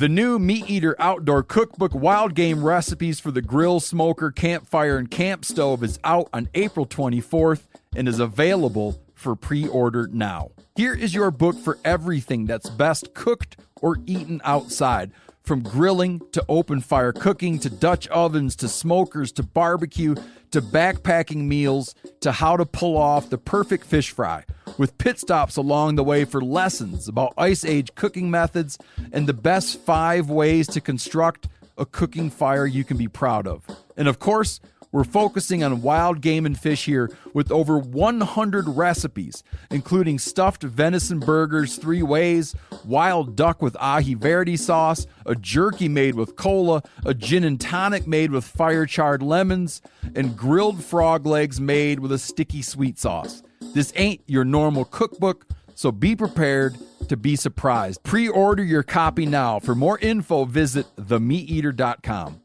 The new Meat Eater Outdoor Cookbook Wild Game Recipes for the Grill, Smoker, Campfire, and Camp Stove is out on April 24th and is available for pre-order now. Here is your book for everything that's best cooked or eaten outside. From grilling to open fire cooking to Dutch ovens to smokers to barbecue to backpacking meals to how to pull off the perfect fish fry, with pit stops along the way for lessons about Ice Age cooking methods and the best 5 ways to construct a cooking fire you can be proud of. And of course, we're focusing on wild game and fish here with over 100 recipes, including stuffed venison burgers 3 ways, wild duck with ahi verde sauce, a jerky made with cola, a gin and tonic made with fire-charred lemons, and grilled frog legs made with a sticky sweet sauce. This ain't your normal cookbook, so be prepared to be surprised. Pre-order your copy now. For more info, visit themeateater.com.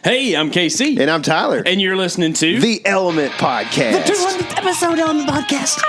Hey, I'm KC. And I'm Tyler. And you're listening to The Element Podcast. The 200th episode Element Podcast.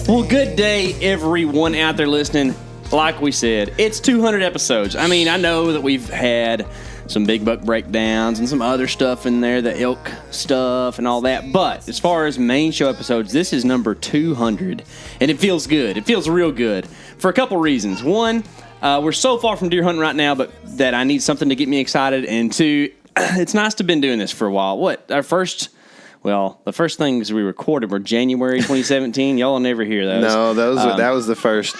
Well, good day, everyone out there listening. Like we said, it's 200 episodes. I mean, I know that we've had some big buck breakdowns and some other stuff in there, the elk stuff and all that. But as far as main show episodes, this is number 200, and it feels good. It feels real good for a couple reasons. One, we're so far from deer hunting right now, but that I need something to get me excited. And two, it's nice to have been doing this for a while. The first things we recorded were January 2017. Y'all will never hear those. No, that was the first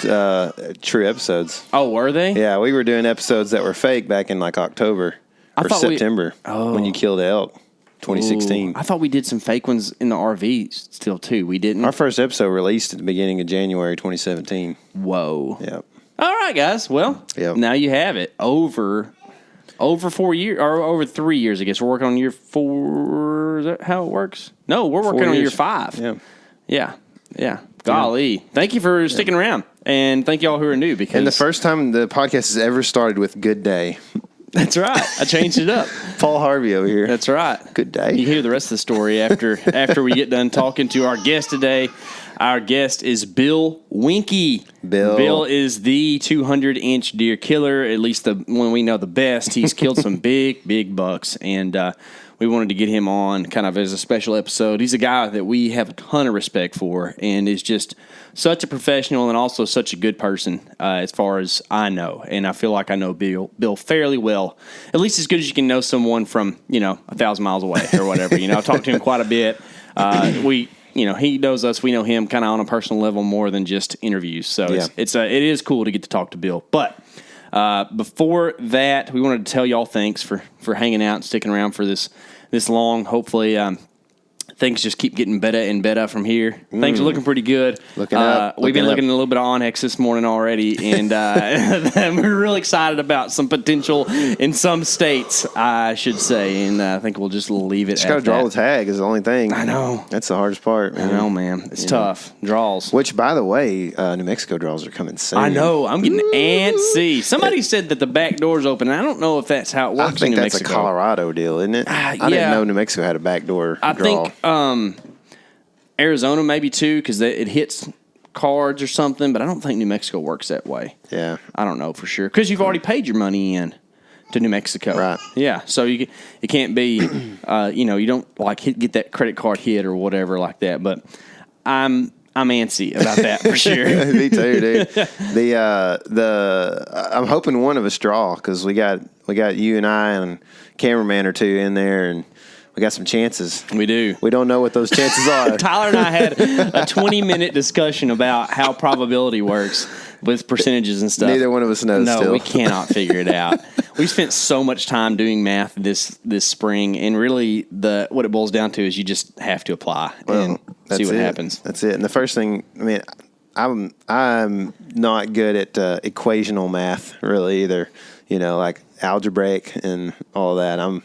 true episodes. Oh, were they? Yeah, we were doing episodes that were fake back in like October or September when you killed elk, 2016. Ooh, I thought we did some fake ones in the RV still, too. We didn't? Our first episode released at the beginning of January 2017. Whoa. Yep. All right, guys. Well, Now you have it. Over 4 years, or over 3 years, I guess. We're working on year 4. Is that how it works? No, we're working on year 5. Yeah. Golly. Thank you for sticking around. And thank y'all who are new. And the first time the podcast has ever started with good day. That's right. I changed it up. Paul Harvey over here. That's right. Good day. You hear the rest of the story after we get done talking to our guest today. Our guest is Bill Winke. Bill is the 200-inch deer killer, at least the one we know the best. He's killed some big bucks, and we wanted to get him on kind of as a special episode. He's a guy that we have a ton of respect for and is just such a professional and also such a good person as far as I know. And I feel like I know Bill fairly well, at least as good as you can know someone from, 1,000 miles away or whatever. I've talked to him quite a bit. He knows us. We know him kind of on a personal level more than just interviews. So it is cool to get to talk to Bill. But before that, we wanted to tell y'all thanks for hanging out and sticking around for this long. Hopefully, things just keep getting better and better from here. Things are looking pretty good. Looking up. We've been looking at a little bit of Onyx this morning already, and we're really excited about some potential in some states, I should say. And I think we'll just leave it at that. Just got to draw the tag is the only thing. I know. That's the hardest part, man. I know, man. It's tough. Draws. Which, by the way, New Mexico draws are coming soon. I know. I'm getting antsy. Somebody said that the back door's open. I don't know if that's how it works in New Mexico. I think that's a Colorado deal, isn't it? I didn't know New Mexico had a back door draw. I think Arizona maybe too, because it hits cards or something, but I don't think New Mexico works that way. Yeah. I don't know for sure, because you've already paid your money in to New Mexico. Right. Yeah, so it can't be, you don't like get that credit card hit or whatever like that, but I'm antsy about that for sure. Me too, dude. I'm hoping one of us draw, because we got you and I and a cameraman or two in there, and we got some chances. We do. We don't know what those chances are. Tyler and I had a 20-minute discussion about how probability works with percentages and stuff. Neither one of us knows. No, still. we cannot figure it out. We spent so much time doing math this spring, and really what it boils down to is you just have to apply and see what happens. That's it. And the first thing, I'm not good at equational math really either. Like algebraic and all that. I'm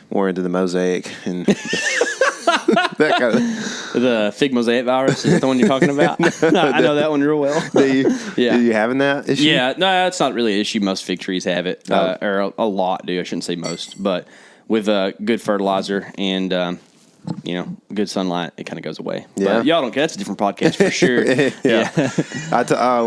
more into the mosaic and That kind of. The fig mosaic virus, is that the one you're talking about? I know that one real well. Do you having that issue? Yeah, no, it's not really an issue. Most fig trees have it, or a lot do. I shouldn't say most, but with good fertilizer and good sunlight, it kind of goes away. Yeah. But y'all don't care. That's a different podcast for sure. Yeah.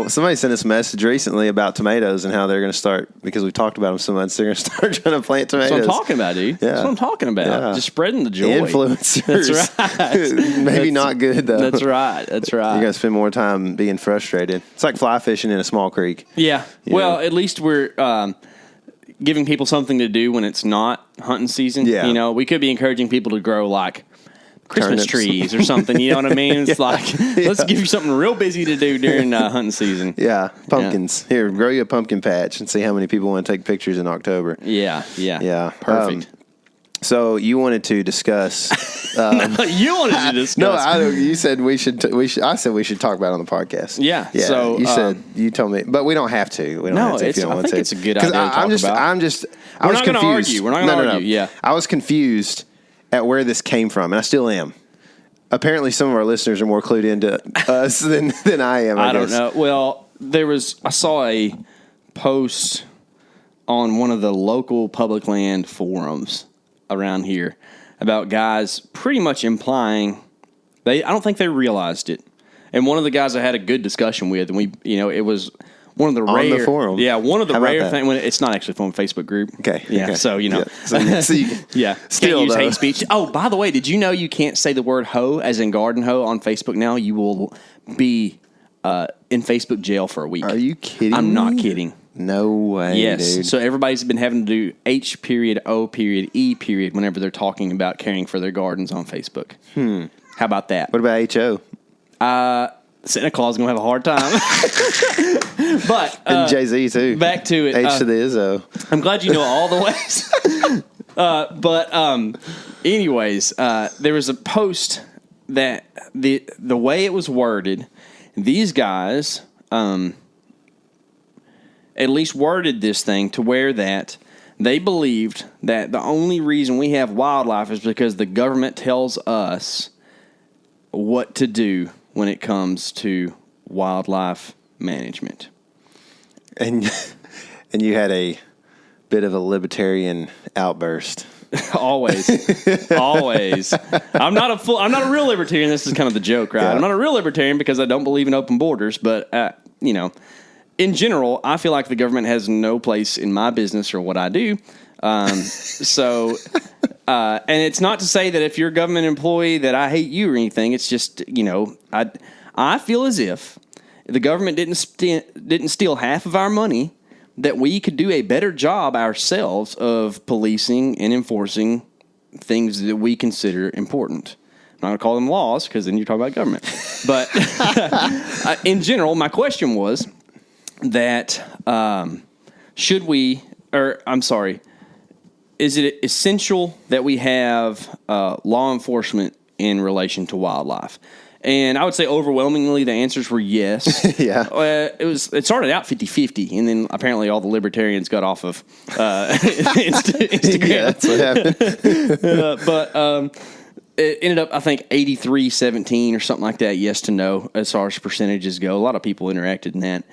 Somebody sent us a message recently about tomatoes and how they're going to start, because we've talked about them so much, they're going to start trying to plant tomatoes. That's what I'm talking about, dude. Yeah. That's what I'm talking about. Yeah. Just spreading the joy. Influencers. That's right. Maybe not good, though. That's right. You're going to spend more time being frustrated. It's like fly fishing in a small creek. Yeah. Well, at least we're giving people something to do when it's not hunting season. Yeah. We could be encouraging people to grow like Christmas trees or something. You know what I mean? It's let's give you something real busy to do during hunting season. Yeah. Pumpkins. Yeah. Here, grow you a pumpkin patch and see how many people want to take pictures in October. Yeah. Perfect. So you wanted to discuss. You wanted to discuss. No, you said we should. I said we should talk about it on the podcast. Yeah. So you told me, but we don't have to. We don't have to if you don't want to. It's a good idea to talk about. I was confused. We're not going to argue. Yeah. I was confused at where this came from, and I still am. Apparently, some of our listeners are more clued into us than I am. I don't know. Well, I saw a post on one of the local public land forums around here about guys pretty much implying I don't think they realized it. And one of the guys I had a good discussion with, and it was one of the rare on the forum. Yeah, one of the rare things when it's not actually from a Facebook group. Okay. Yeah. Okay. So Yeah. yeah. Still can't use hate speech. Oh, by the way, did you know you can't say the word hoe as in garden hoe on Facebook now? You will be in Facebook jail for a week. Are you kidding? I'm not kidding. No way. Yes. Dude. So everybody's been having to do H.O.E. whenever they're talking about caring for their gardens on Facebook. How about that? What about H.O.? Santa Claus is going to have a hard time. But and Jay-Z, too. Back to it. H to the Izzo. I'm glad you know all the ways. Anyways, there was a post that the way it was worded, these guys at least worded this thing to where that they believed that the only reason we have wildlife is because the government tells us what to do when it comes to wildlife management. And you had a bit of a libertarian outburst. Always. I'm not a real libertarian. This is kind of the joke, right? Yeah. I'm not a real libertarian because I don't believe in open borders, but in general, I feel like the government has no place in my business or what I do. And it's not to say that if you're a government employee that I hate you or anything. It's just, I feel as if the government didn't steal half of our money, that we could do a better job ourselves of policing and enforcing things that we consider important. I'm not going to call them laws because then you're talking about government. But in general, my question was that is it essential that we have law enforcement in relation to wildlife? And I would say overwhelmingly the answers were yes. Yeah. It started out 50-50, and then apparently all the libertarians got off of Instagram. Yeah, that's what happened. But it ended up, I think, 83-17 or something like that, yes to no, as far as percentages go. A lot of people interacted in that.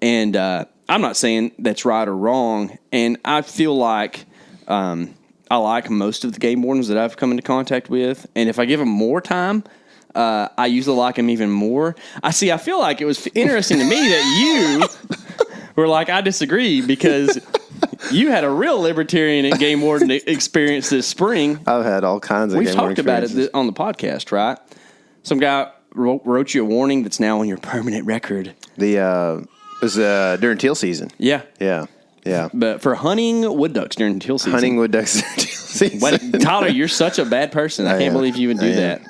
And I'm not saying that's right or wrong, and I feel like I like most of the game wardens that I've come into contact with, and if I give them more time, I usually like them even more. I feel like it was interesting to me that you were like, I disagree, because you had a real libertarian and game warden experience this spring. I've had all kinds of game warden We've talked about it on the podcast, right? Some guy wrote you a warning that's now on your permanent record. It was during teal season. Yeah. Yeah. But for hunting wood ducks during teal season. Hunting wood ducks during teal season. Tyler, you're such a bad person. I can't believe you would do that.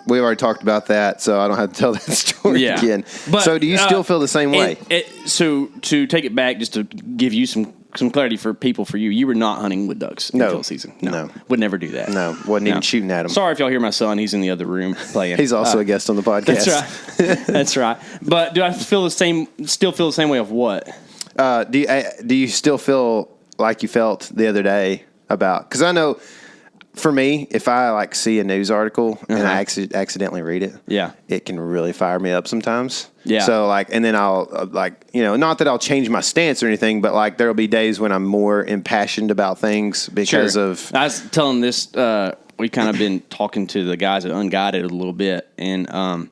We've already talked about that, so I don't have to tell that story again. But, so do you still feel the same way? So to take it back, just to give you some clarity for you, you were not hunting wood ducks in teal season. No. Would never do that. No. Wasn't even shooting at them. Sorry if y'all hear my son. He's in the other room playing. He's also a guest on the podcast. That's right. That's right. But do I still feel the same way of what? Do you still feel like you felt the other day about? Because I know for me, if I like see a news article and I accidentally read it, it can really fire me up sometimes. Yeah. So like, and then I'll not that I'll change my stance or anything, but like there'll be days when I'm more impassioned about things because of. I was telling this. We kind of been talking to the guys at Unguided a little bit, and I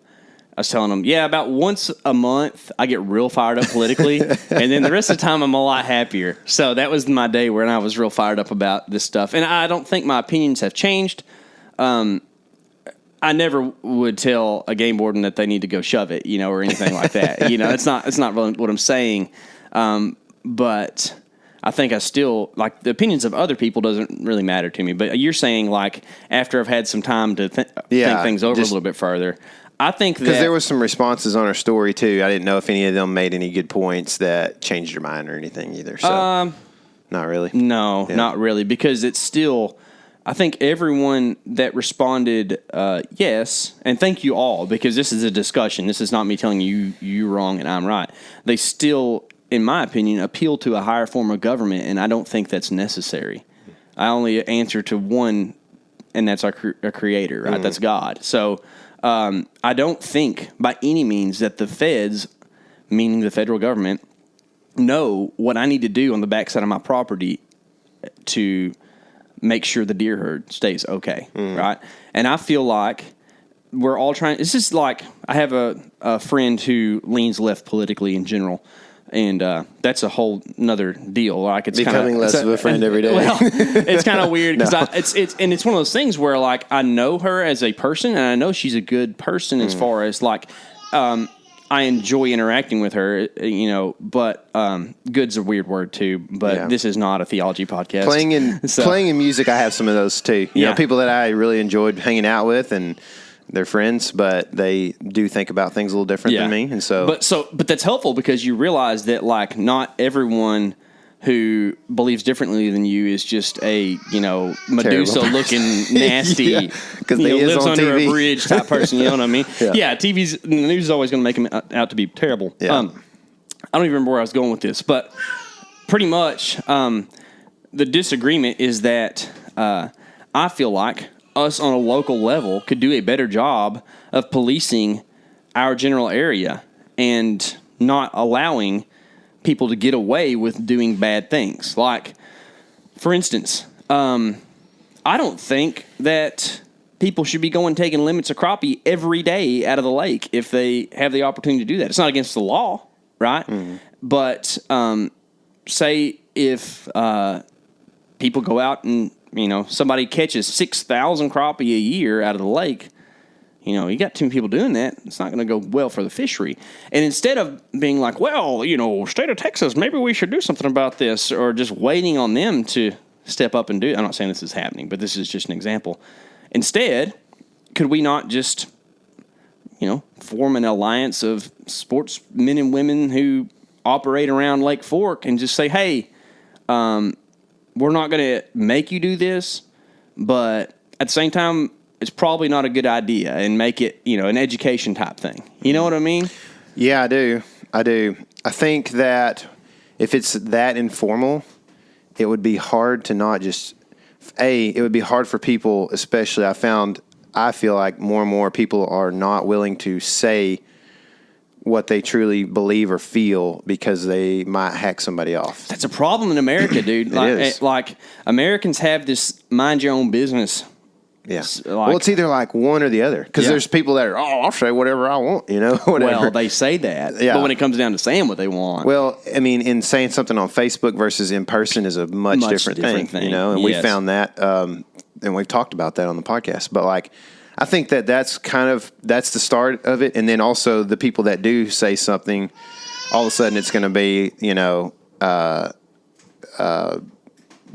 was telling them, about once a month I get real fired up politically, and then the rest of the time I'm a lot happier. So that was my day when I was real fired up about this stuff, and I don't think my opinions have changed. I never would tell a game warden that they need to go shove it, or anything like that. It's not really what I'm saying, but I think I still, like, the opinions of other people doesn't really matter to me. But you're saying, like, after I've had some time to think things over a little bit further, I think that... Because there was some responses on our story, too. I didn't know if any of them made any good points that changed your mind or anything either. So, not really. No, not really. Because it's still... I think everyone that responded yes, and thank you all, because this is a discussion. This is not me telling you you're wrong and I'm right. They still... in my opinion, appeal to a higher form of government, and I don't think that's necessary. I only answer to one, and that's our creator, right? That's God. So I don't think by any means that the feds, meaning the federal government, know what I need to do on the backside of my property to make sure the deer herd stays okay, right? And I feel like we're all trying... This is like, I have a friend who leans left politically in general, and that's a whole nother deal. Like, it's becoming less of a friend every day. Well, it's kind of weird because it's one of those things where, like, I know her as a person, and I know she's a good person as far as, like, I enjoy interacting with her, but good's a weird word too. But this is not a theology podcast. Playing in music, I have some of those too. You know, people that I really enjoyed hanging out with, and they're friends, but they do think about things a little different than me, and but that's helpful because you realize that, like, not everyone who believes differently than you is just a Medusa looking nasty because they lives under TV. a bridge type person. You know what I mean? The news is always going to make him out to be terrible. I don't even remember where I was going with this, but pretty much the disagreement is that I feel like us on a local level could do a better job of policing our general area and not allowing people to get away with doing bad things. Like, for instance, I don't think that people should be taking limits of crappie every day out of the lake if they have the opportunity to do that. It's not against the law, right? Mm-hmm. But say if people go out and somebody catches 6,000 crappie a year out of the lake, you got too many people doing that, it's not going to go well for the fishery. And instead of being like, well, state of Texas, maybe we should do something about this, or just waiting on them to step up and do it. I'm not saying this is happening, but this is just an example. Instead, could we not just, form an alliance of sportsmen and women who operate around Lake Fork and just say, hey, we're not going to make you do this, but at the same time, it's probably not a good idea, and make it, an education type thing. You know what I mean? Yeah, I do. I think that if it's that informal, it would be hard to not just, it would be hard for people, especially I feel like more and more people are not willing to say what they truly believe or feel because they might hack somebody off. That's a problem in America, dude. Like Americans have this mind your own business. Yeah. Well, it's either like one or the other. Because there's people that are, I'll say whatever I want, whatever. Well, they say that. Yeah. But when it comes down to saying what they want. Well, I mean, in saying something on Facebook versus in person is a much different thing. And we found that, and we've talked about that on the podcast. But, like, I think that's the start of it. And then also the people that do say something, all of a sudden it's going to be,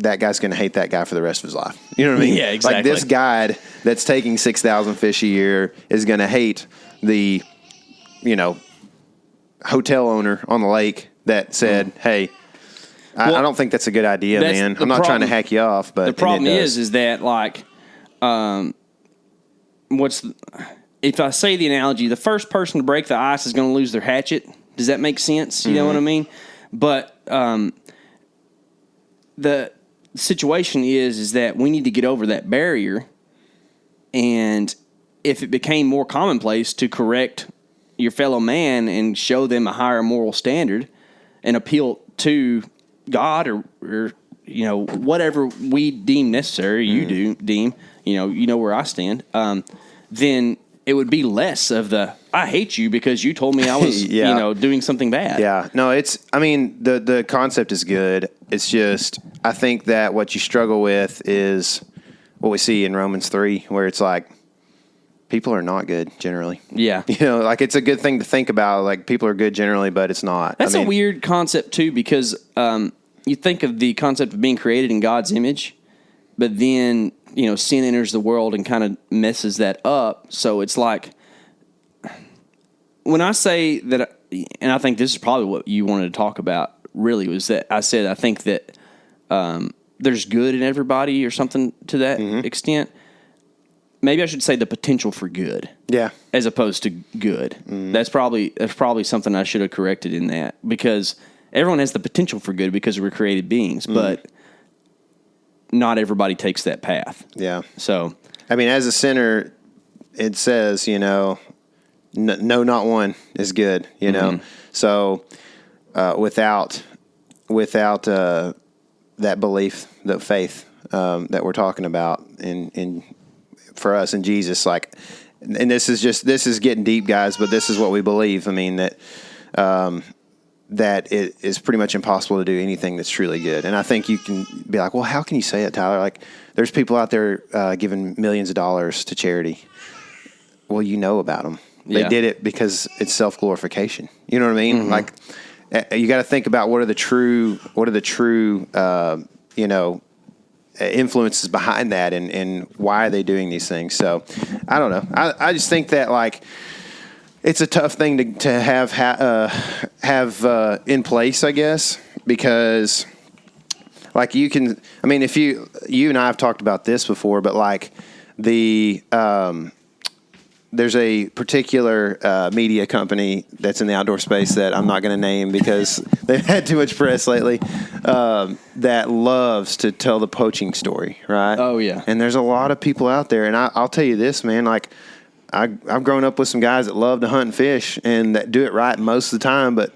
that guy's going to hate that guy for the rest of his life. You know what I mean? Yeah, exactly. Like, this guide that's taking 6,000 fish a year is going to hate the, hotel owner on the lake that said, hey, I don't think that's a good idea, man. I'm not trying to hack you off, but the problem is that, like, if I say the analogy, the first person to break the ice is going to lose their hatchet. Does that make sense? You know what I mean? But the situation is that we need to get over that barrier. And if it became more commonplace to correct your fellow man and show them a higher moral standard and appeal to God or whatever we deem necessary, you deem, where I stand, then it would be less of the, I hate you because you told me I was, doing something bad. Yeah. No, the concept is good. It's just, I think that what you struggle with is what we see in Romans 3, where it's like, people are not good generally. Yeah. Like it's a good thing to think about. Like people are good generally, but it's not. That's a weird concept too, because you think of the concept of being created in God's image, but then, sin enters the world and kind of messes that up. So it's like, when I say that, and I think this is probably what you wanted to talk about really, was that I said, I think that there's good in everybody or something to that extent. Maybe I should say the potential for good. Yeah. As opposed to good. That's probably something I should have corrected in that, because everyone has the potential for good because we're created beings, but not everybody takes that path. Yeah. So, as a sinner, it says, no, not one is good, So, without that belief, that faith, that we're talking about in for us in Jesus, like, and this is getting deep, guys, but this is what we believe. That it is pretty much impossible to do anything that's truly good. And I think you can be like, well, how can you say it, Tyler? Like, there's people out there giving millions of dollars to charity. Well, about them. They did it because it's self-glorification. You know what I mean? Like, you got to think about what are the true influences behind that, and why are they doing these things. So I don't know. I just think that, like, it's a tough thing to have in place, I guess, because, like, you can, if you and I have talked about this before, but like there's a particular media company that's in the outdoor space that I'm not going to name because they've had too much press lately, that loves to tell the poaching story, right? Oh, yeah. And there's a lot of people out there, and I'll tell you this, man, like, I've grown up with some guys that love to hunt and fish and that do it right most of the time, but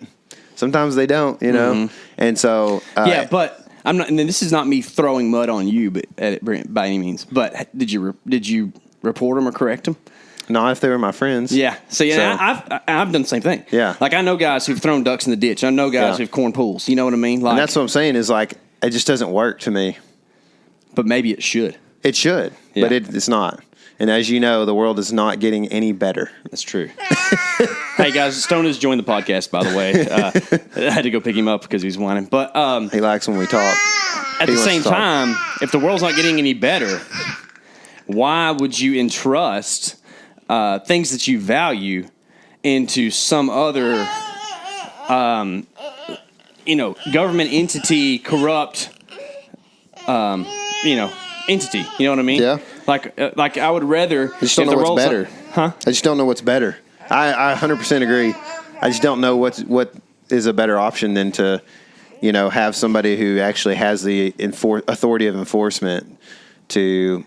sometimes they don't, And so, but I'm not. And this is not me throwing mud on you, but by any means. But did you report them or correct them? Not if they were my friends. Yeah. So I've done the same thing. Yeah. Like, I know guys who've thrown ducks in the ditch. I know guys who've corned pools. You know what I mean? Like, and that's what I'm saying is, like, it just doesn't work to me. But maybe it should. It should, but it's not. And as you know, the world is not getting any better. That's true. Hey, guys, Stone has joined the podcast, by the way. I had to go pick him up because he's whining. But he likes when we talk. At the same time, if the world's not getting any better, why would you entrust things that you value into some other, government entity, corrupt, entity? You know what I mean? Yeah. Like I would rather. I just don't know what's better. I just don't know what's better. I 100% agree. I just don't know what is a better option than to, have somebody who actually has the authority of enforcement to.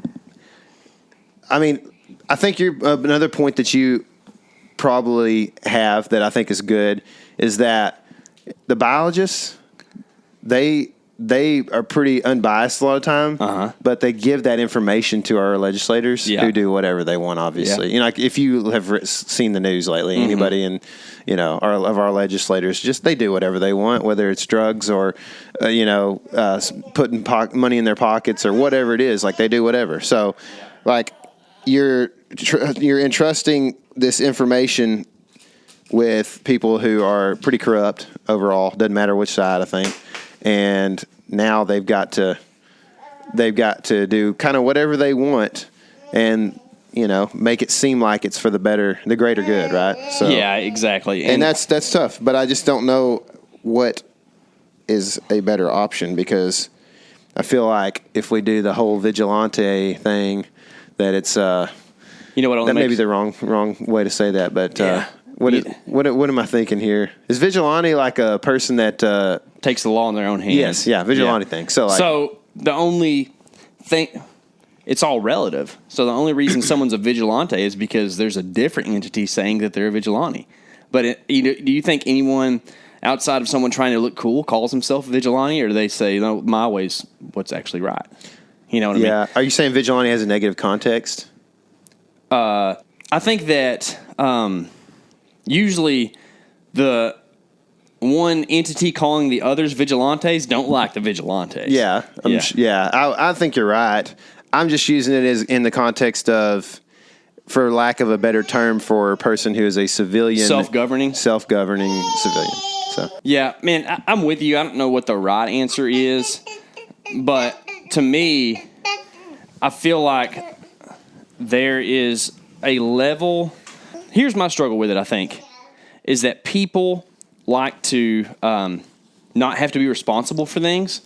I think another point that you probably have that I think is good is that the biologists, they are pretty unbiased a lot of time, but they give that information to our legislators who do whatever they want, obviously. Yeah. Like, if you have seen the news lately, anybody in, our legislators, just they do whatever they want, whether it's drugs or, putting money in their pockets or whatever it is. Like, they do whatever. So, like, you're entrusting this information with people who are pretty corrupt overall. Doesn't matter which side, I think. And now they've got to do kind of whatever they want, and make it seem like it's for the greater good, right? So yeah, exactly. And that's tough. But I just don't know what is a better option, because I feel like if we do the whole vigilante thing, that it's that may be the wrong way to say that, but. What am I thinking here? Is vigilante like a person that takes the law in their own hands? Yes, vigilante thing. So the only thing, it's all relative. So the only reason someone's a vigilante is because there's a different entity saying that they're a vigilante. But do you think anyone outside of someone trying to look cool calls himself a vigilante, or do they say, no, my way's what's actually right? You know what I mean? Yeah. Are you saying vigilante has a negative context? I think that usually the one entity calling the others vigilantes don't like the vigilantes. Yeah. I think you're right. I'm just using it as in the context of, for lack of a better term, for a person who is a civilian. Self-governing civilian. So yeah, man, I'm with you. I don't know what the right answer is, but to me, I feel like there is a level. Here's my struggle with it, I think, is that people like to not have to be responsible for things.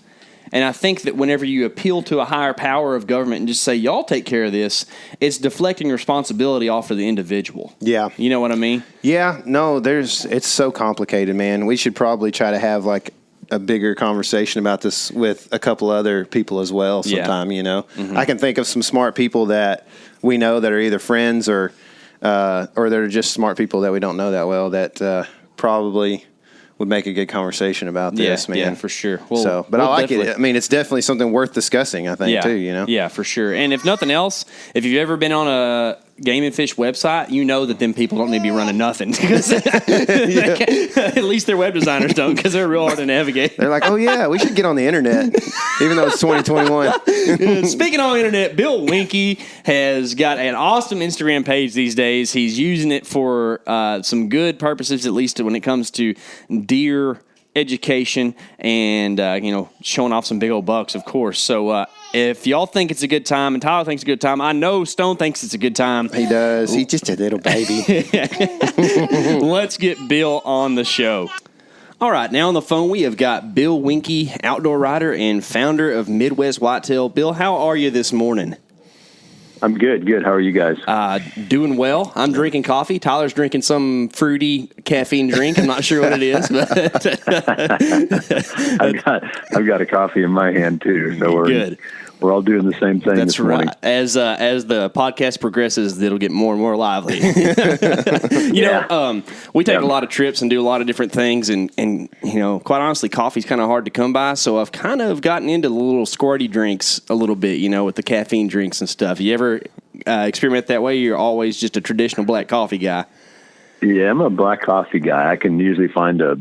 And I think that whenever you appeal to a higher power of government and just say, y'all take care of this, it's deflecting responsibility off of the individual. Yeah. You know what I mean? Yeah. No, it's so complicated, man. We should probably try to have like a bigger conversation about this with a couple other people as well sometime, you know? Mm-hmm. I can think of some smart people that we know that are either friends or they're just smart people that we don't know that well that probably would make a good conversation about this, man. Yeah, for sure. Well, but I like it. I mean, it's definitely something worth discussing, I think, too, you know? Yeah, for sure. And if nothing else, if you've ever been on a Game and Fish website, you know that them people don't need to be running nothing. At least their web designers don't, because they're real hard to navigate. They're like, oh, yeah, we should get on the internet, even though it's 2021. Speaking on the internet, Bill Winke has got an awesome Instagram page these days. He's using it for some good purposes, at least when it comes to deer education and, showing off some big old bucks, of course. So if y'all think it's a good time, and Tyler thinks it's a good time, I know Stone thinks it's a good time. He does. He's just a little baby. Let's get Bill on the show. All right, now on the phone we have got Bill Winke, outdoor writer and founder of Midwest Whitetail. Bill, how are you this morning? I'm good. How are you guys? Doing well. I'm drinking coffee. Tyler's drinking some fruity caffeine drink. I'm not sure what it is, but I've got a coffee in my hand too. So we're good. We're all doing the same thing. That's this morning. Right. As the podcast progresses, it'll get more and more lively. We take a lot of trips and do a lot of different things, and quite honestly, coffee's kind of hard to come by. So I've kind of gotten into the little squirty drinks a little bit, with the caffeine drinks and stuff. You ever experiment that way? You're always just a traditional black coffee guy. Yeah, I'm a black coffee guy. I can usually find a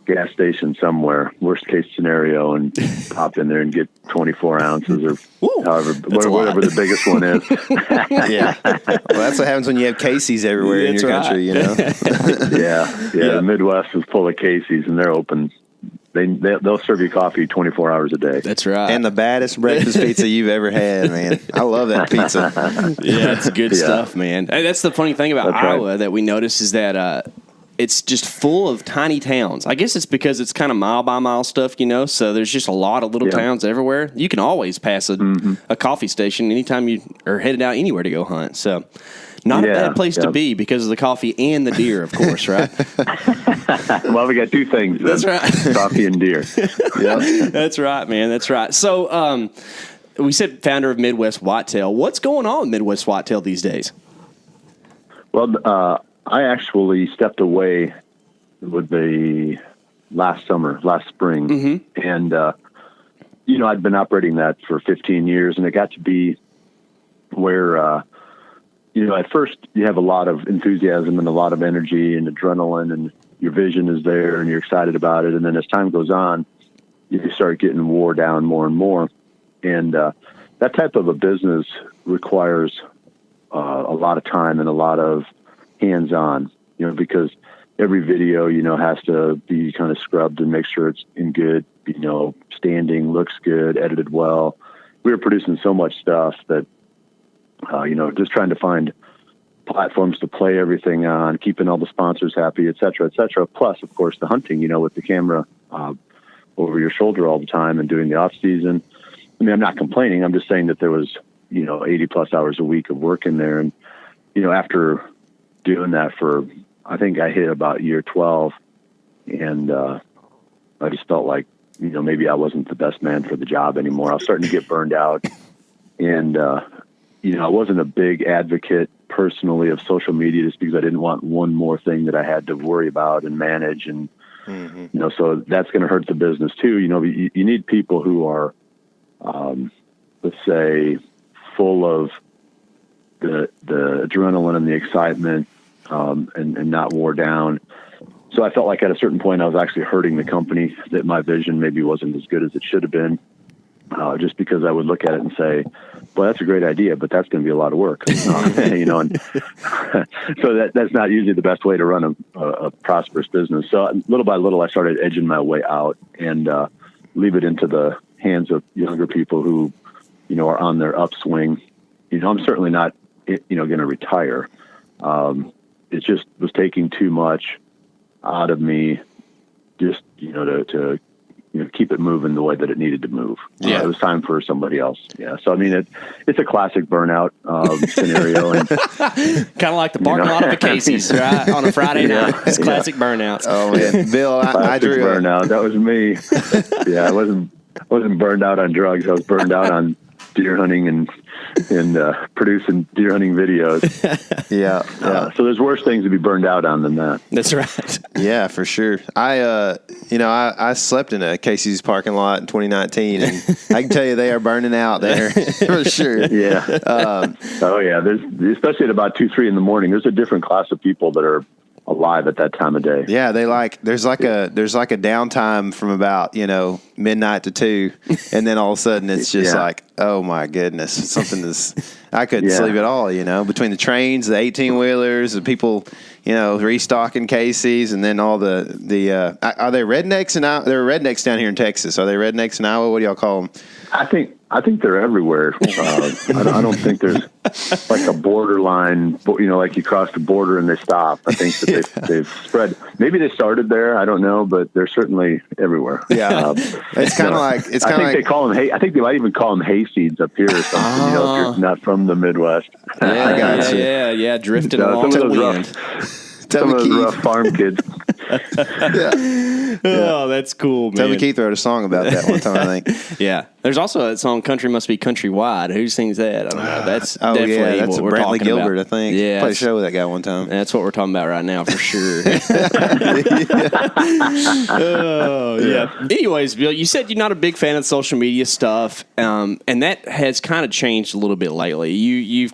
gas station somewhere, worst case scenario, and pop in there and get 24 ounces or whatever the biggest one is. Yeah. Well, that's what happens when you have Casey's everywhere in your country, Yeah. The Midwest is full of Casey's, and they're open. They'll serve you coffee 24 hours a day. That's right. And the baddest breakfast pizza you've ever had, man. I love that pizza. Yeah, it's good stuff, man. And that's the funny thing about Iowa that we notice is that it's just full of tiny towns. I guess it's because it's kind of mile by mile stuff, so there's just a lot of little towns everywhere. You can always pass a coffee station anytime you are headed out anywhere to go hunt. So not a bad place to be because of the coffee and the deer, of course, right? Well, we got two things. That's right. Coffee and deer. Yeah, that's right, man. That's right. So we said founder of Midwest Whitetail. What's going on with Midwest Whitetail these days? Well, I actually stepped away with the last spring. Mm-hmm. And, I'd been operating that for 15 years, and it got to be where, at first you have a lot of enthusiasm and a lot of energy and adrenaline, and your vision is there and you're excited about it. And then as time goes on, you start getting wore down more and more. And that type of a business requires a lot of time and a lot of hands-on, because every video, has to be kind of scrubbed and make sure it's in good, standing, looks good, edited well. We were producing so much stuff that, just trying to find platforms to play everything on, keeping all the sponsors happy, et cetera, et cetera. Plus, of course, the hunting, with the camera over your shoulder all the time and doing the off season. I mean, I'm not complaining. I'm just saying that there was, 80 plus hours a week of work in there. And, after doing that I think I hit about year 12, and I just felt like maybe I wasn't the best man for the job anymore. I was starting to get burned out. And, I wasn't a big advocate personally of social media just because I didn't want one more thing that I had to worry about and manage. And, so that's going to hurt the business too. You need people who are, let's say, full of the adrenaline and the excitement, and not wore down. So I felt like at a certain point I was actually hurting the company, that my vision maybe wasn't as good as it should have been, just because I would look at it and say, well, that's a great idea, but that's going to be a lot of work. And so that's not usually the best way to run a prosperous business. So little by little, I started edging my way out and leave it into the hands of younger people who, are on their upswing. I'm certainly not, going to retire. It just was taking too much out of me just, to keep it moving the way that it needed to move. Yeah. It was time for somebody else. Yeah. So, I mean, it's a classic burnout scenario. And, kind of like the parking lot of a Casey's, right? On a Friday night. It's classic burnouts. Oh, man. Bill, I drew burnout. That was me. Yeah. I wasn't burned out on drugs. I was burned out on deer hunting and producing deer hunting videos. Yeah. So there's worse things to be burned out on than that. That's right. Yeah, for sure. I slept in a Casey's parking lot in 2019, and I can tell you they are burning out there for sure. Yeah. There's, especially at about 2-3 in the morning, there's a different class of people that are alive at that time of day. Yeah, there's like a downtime from about midnight to 2, and then all of a sudden it's just like, oh my goodness, I couldn't sleep at all. Between the trains, the 18-wheelers, the people restocking Casey's, and then all the are they rednecks and they're rednecks down here in Texas? Are they rednecks in Iowa? What do y'all call them? I think they're everywhere. I don't think there's like a borderline, like you cross the border and they stop. I think that they've spread. Maybe they started there. I don't know, but they're certainly everywhere. Yeah, it's kind of like they call them. I think they might even call them hayseeds up here or something. If you're not from the Midwest. Yeah, drifting along the wind. Some of those rough farm kids. Oh, that's cool, man. Tell me Keith wrote a song about that one time, I think. Yeah. There's also that song, Country Must Be Countrywide. Who sings that? I don't know. That's definitely that's what we're Brantley talking Gilbert, about. I think. Yeah. Played a show with that guy one time. That's what we're talking about right now for sure. Oh, yeah. Anyways, Bill, you said you're not a big fan of social media stuff, and that has kind of changed a little bit lately.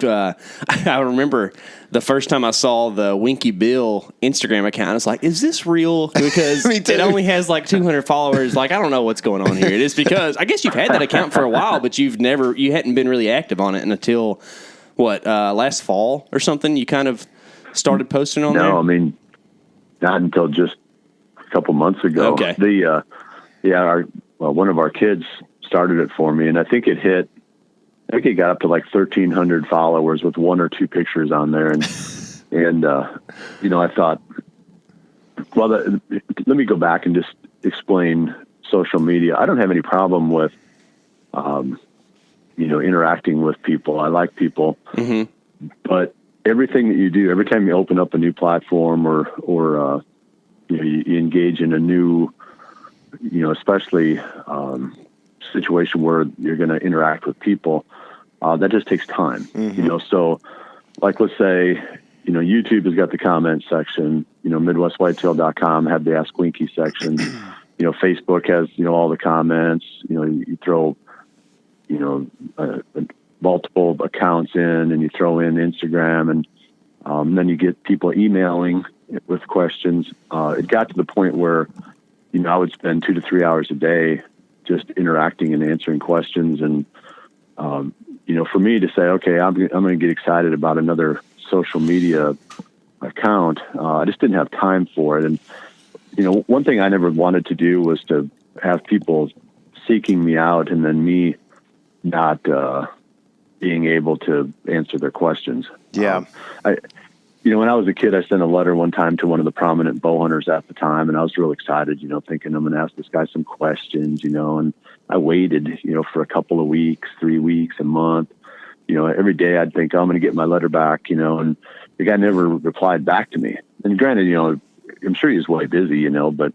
I remember the first time I saw the Winke Bill Instagram account, I was like, is this real? Because it only has like 200 followers. Like, I don't know what's going on here. It is because I guess you've had that account for a while, but you hadn't been really active on it until last fall or something. You kind of started posting on there? No, I mean, not until just a couple months ago. Okay. One of our kids started it for me, and I think it got up to like 1,300 followers with 1 or 2 pictures on there. And I thought, well, let me go back and just explain social media. I don't have any problem with, interacting with people. I like people, but everything that you do, every time you open up a new platform or you engage in a new, especially, situation where you're going to interact with people, that just takes time, so like, let's say, YouTube has got the comment section, MidwestWhitetail.com had the Ask Winke section, Facebook has, all the comments, you throw, multiple accounts in and you throw in Instagram and then you get people emailing with questions. It got to the point where, I would spend 2 to 3 hours a day just interacting and answering questions. And, for me to say, okay, I'm going to get excited about another social media account. I just didn't have time for it. And, one thing I never wanted to do was to have people seeking me out and then me not, being able to answer their questions. Yeah. When I was a kid, I sent a letter one time to one of the prominent bow hunters at the time, and I was real excited, thinking I'm going to ask this guy some questions, and I waited, for a couple of weeks, 3 weeks, a month. Every day I'd think, I'm going to get my letter back, and the guy never replied back to me. And granted, I'm sure he was way busy, but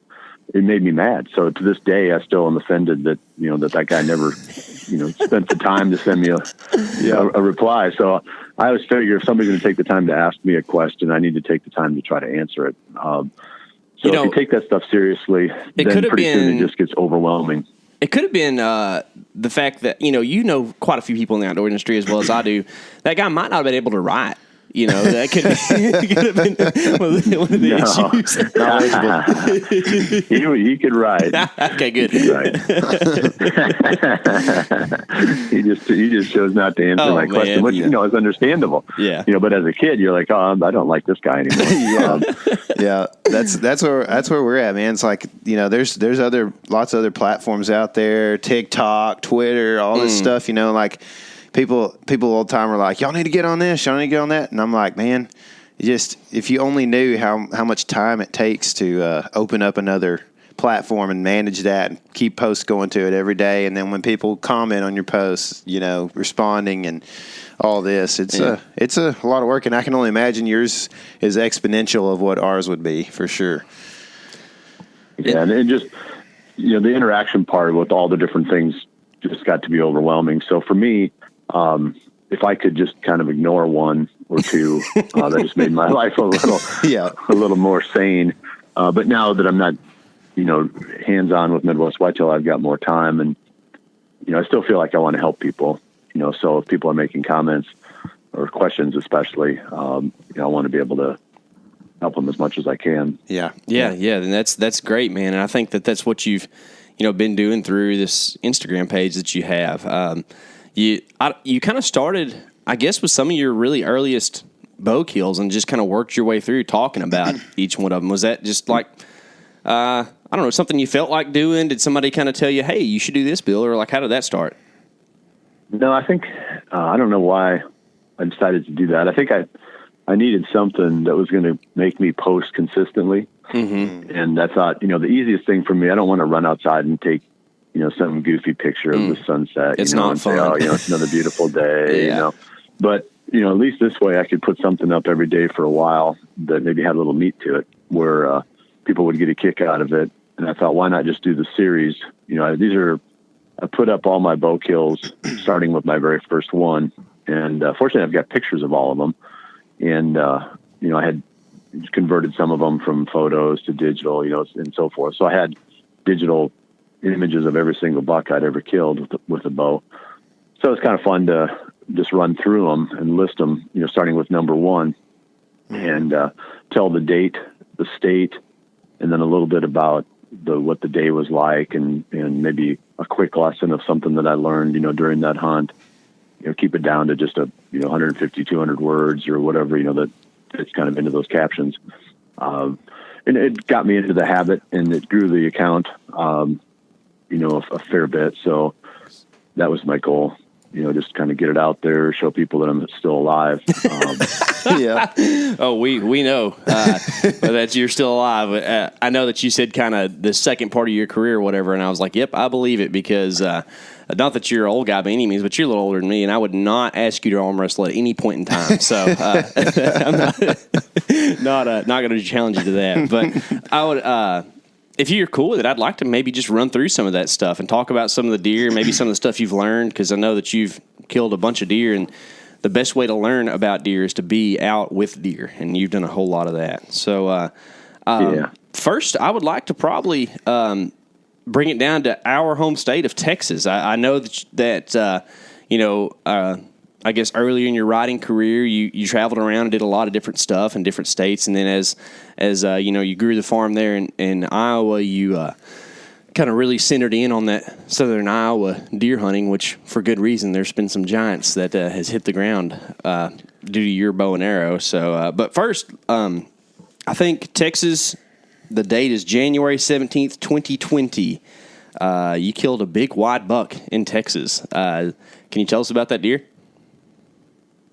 it made me mad. So to this day, I still am offended that, that guy never, spent the time to send me a reply. So I always figure if somebody's going to take the time to ask me a question, I need to take the time to try to answer it. So if you take that stuff seriously, then pretty soon it just gets overwhelming. It could have been the fact that, quite a few people in the outdoor industry as well as I do. That guy might not have been able to write. That could have been one of the issues. He could write. Okay, good. He just chose not to answer my question, which is understandable. Yeah. But as a kid, you're like, I don't like this guy anymore. Yeah, that's where we're at, man. It's like there's lots of other platforms out there, TikTok, Twitter, all this stuff. Like. People all the time are like, y'all need to get on this, y'all need to get on that. And I'm like, man, if you only knew how much time it takes to open up another platform and manage that and keep posts going to it every day. And then when people comment on your posts, responding and all this, it's a lot of work. And I can only imagine yours is exponential of what ours would be for sure. Yeah. And just, the interaction part with all the different things just got to be overwhelming. So for me, if I could just kind of ignore one or two, that just made my life a little more sane. But now that I'm not, hands-on with Midwest Whitetail, I've got more time, and I still feel like I want to help people. So if people are making comments or questions, especially, I want to be able to help them as much as I can. Yeah. And that's great, man. And I think that's what you've, been doing through this Instagram page that you have. You kind of started, I guess, with some of your really earliest bow kills and just kind of worked your way through talking about each one of them. Was that just like, I don't know, something you felt like doing? Did somebody kind of tell you, hey, you should do this, Bill? Or like, how did that start? No, I think, I don't know why I decided to do that. I think I needed something that was going to make me post consistently. Mm-hmm. And I thought, the easiest thing for me, I don't want to run outside and take, some goofy picture of the sunset, it's not and fun. say, it's another beautiful day, But, at least this way I could put something up every day for a while that maybe had a little meat to it where people would get a kick out of it. And I thought, why not just do the series? I put up all my bow kills starting with my very first one. And fortunately, I've got pictures of all of them. And, I had converted some of them from photos to digital, and so forth. So I had digital images of every single buck I'd ever killed with a bow. So it's kind of fun to just run through them and list them, starting with number one and tell the date, the state, and then a little bit about what the day was like and maybe a quick lesson of something that I learned, during that hunt. Keep it down to just 150, 200 words or whatever, that it's kind of into those captions. And it got me into the habit and it grew the account, a fair bit. So that was my goal, just kind of get it out there, show people that I'm still alive. Yeah. Oh, we know that you're still alive. I know that you said kind of the second part of your career or whatever, and I was like, yep, I believe it because not that you're an old guy by any means, but you're a little older than me, and I would not ask you to arm wrestle at any point in time. So I'm not going to challenge you to that. But I would, if you're cool with it, I'd like to maybe just run through some of that stuff and talk about some of the deer, maybe some of the stuff you've learned, because I know that you've killed a bunch of deer, and the best way to learn about deer is to be out with deer, and you've done a whole lot of that. So first, I would like to probably bring it down to our home state of Texas. I know that I guess earlier in your riding career, you traveled around and did a lot of different stuff in different states, and then as you grew the farm there in Iowa, you kind of really centered in on that southern Iowa deer hunting, which for good reason. There's been some giants that has hit the ground due to your bow and arrow. So, but first, I think Texas. The date is January 17th, 2020. You killed a big wide buck in Texas. Can you tell us about that deer?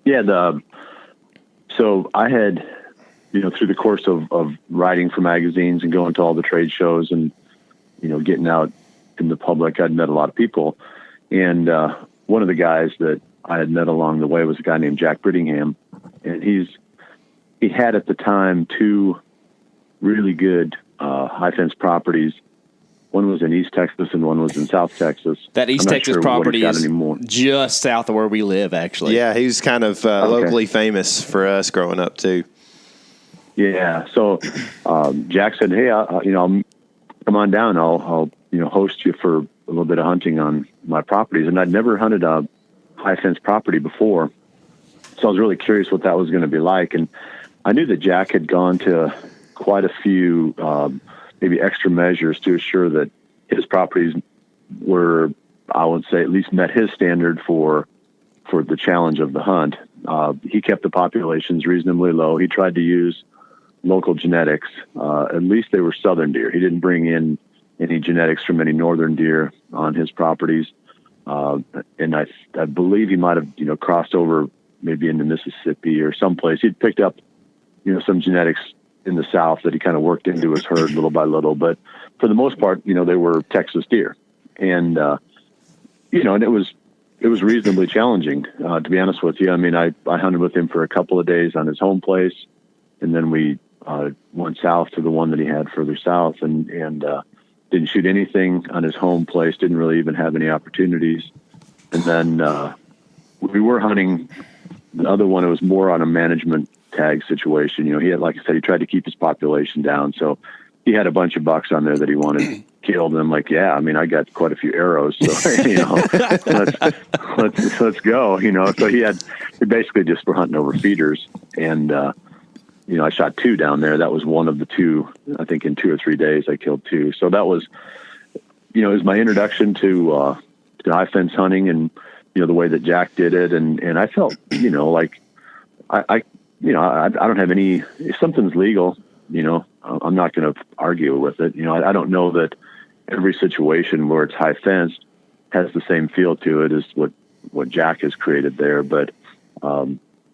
Yeah, so I had, through the course of writing for magazines and going to all the trade shows and, getting out in the public, I'd met a lot of people. And one of the guys that I had met along the way was a guy named Jack Brittingham. And he had at the time two really good high fence properties. One was in East Texas and one was in South Texas. That East Texas property is just south of where we live, actually. Yeah, he was kind of locally famous for us growing up, too. Yeah. So Jack said, hey, I'll come on down. I'll host you for a little bit of hunting on my properties. And I'd never hunted a high fence property before. So I was really curious what that was going to be like. And I knew that Jack had gone to quite a few maybe extra measures to assure that his properties were, I would say, at least met his standard for the challenge of the hunt. He kept the populations reasonably low. He tried to use local genetics. At least they were southern deer. He didn't bring in any genetics from any northern deer on his properties. And I believe he might have, crossed over maybe into Mississippi or someplace. He'd picked up, some genetics in the South that he kind of worked into his herd little by little. But for the most part, they were Texas deer. And, and it was reasonably challenging, to be honest with you. I mean, I hunted with him for a couple of days on his home place, and then we went south to the one that he had further south and didn't shoot anything on his home place, didn't really even have any opportunities. And then we were hunting the other one. It was more on a management tag situation. He had, like I said, he tried to keep his population down. So he had a bunch of bucks on there that he wanted killed. And I'm like, yeah, I mean, I got quite a few arrows. So, let's go, So he basically just were hunting over feeders. And, I shot 2 down there. That was one of the 2, I think in 2 or 3 days I killed 2. So that was, it was my introduction to high fence hunting and, the way that Jack did it. And I felt, like I don't have any, if something's legal, I'm not going to argue with it. I don't know that every situation where it's high fenced has the same feel to it as what Jack has created there. But,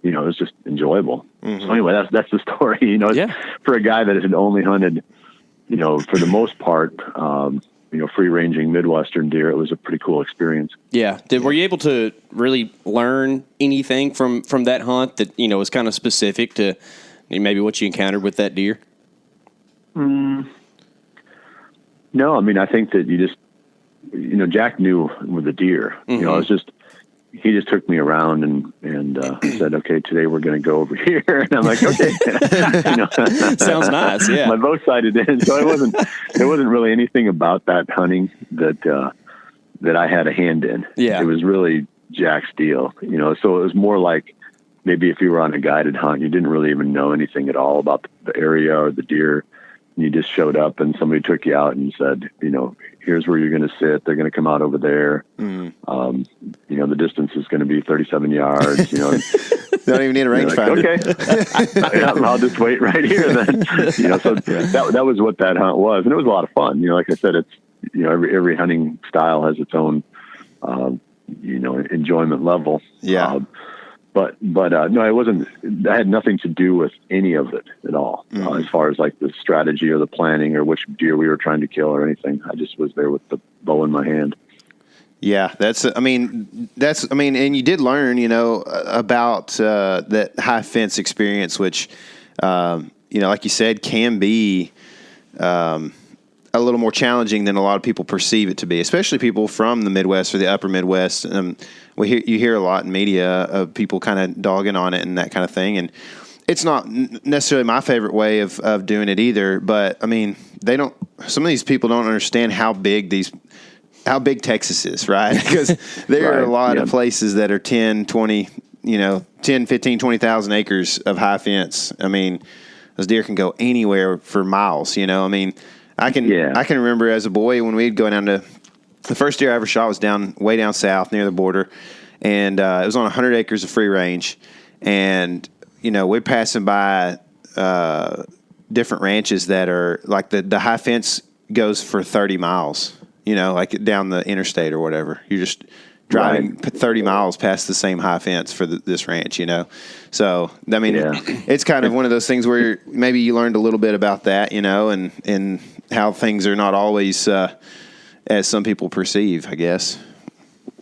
it's just enjoyable. Mm-hmm. So anyway, that's the story, For a guy that had only hunted, for the most part, free ranging Midwestern deer, it was a pretty cool experience. Yeah. Were you able to really learn anything from that hunt that, was kind of specific to maybe what you encountered with that deer? No, I mean, I think that you just, Jack knew with the deer, mm-hmm. He just took me around and said, okay, today we're going to go over here. And I'm like, okay. Sounds nice. Yeah. My bow sighted in. So there wasn't really anything about that hunting that I had a hand in. Yeah. It was really Jack's deal, so it was more like maybe if you were on a guided hunt, you didn't really even know anything at all about the area or the deer. And you just showed up and somebody took you out and said, here's where you're going to sit. They're going to come out over there. Mm-hmm. The distance is going to be 37 yards. Don't even need a rangefinder. Like, okay, I'll just wait right here then. So that was what that hunt was, and it was a lot of fun. Like I said, it's every hunting style has its own enjoyment level. Yeah. But no, it wasn't. That had nothing to do with any of it at all, as far as like the strategy or the planning or which deer we were trying to kill or anything. I just was there with the bow in my hand. Yeah, and you did learn, about that high fence experience, which, like you said, can be a little more challenging than a lot of people perceive it to be, especially people from the Midwest or the upper Midwest. You hear a lot in media of people kind of dogging on it and that kind of thing. And it's not necessarily my favorite way of doing it either. But I mean, some of these people don't understand how big Texas is, right? Because there are a lot of places that are 10, 15, 20,000 acres of high fence. I mean, those deer can go anywhere for miles, I mean, I can remember as a boy when we'd go down to the first deer I ever shot was way down south near the border, and it was on 100 acres of free range, and we're passing by different ranches that are like the high fence goes for 30 miles, like down the interstate or whatever. You're just driving 30 miles past the same high fence for this ranch, So, I mean, it's kind of one of those things where maybe you learned a little bit about that, and how things are not always as some people perceive, I guess.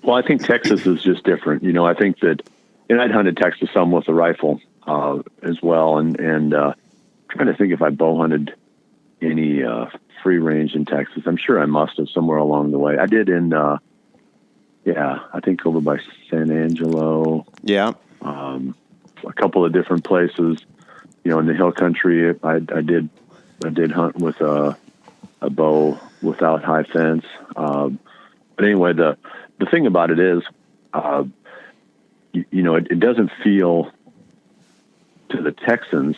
Well, I think Texas is just different. I think that, and I'd hunted Texas some with a rifle as well, and trying to think if I bow hunted any free range in Texas. I'm sure I must have somewhere along the way. I did in, I think over by San Angelo. Yeah. A couple of different places, in the hill country. I did hunt with a bow without high fence. But anyway, the thing about it is, it doesn't feel to the Texans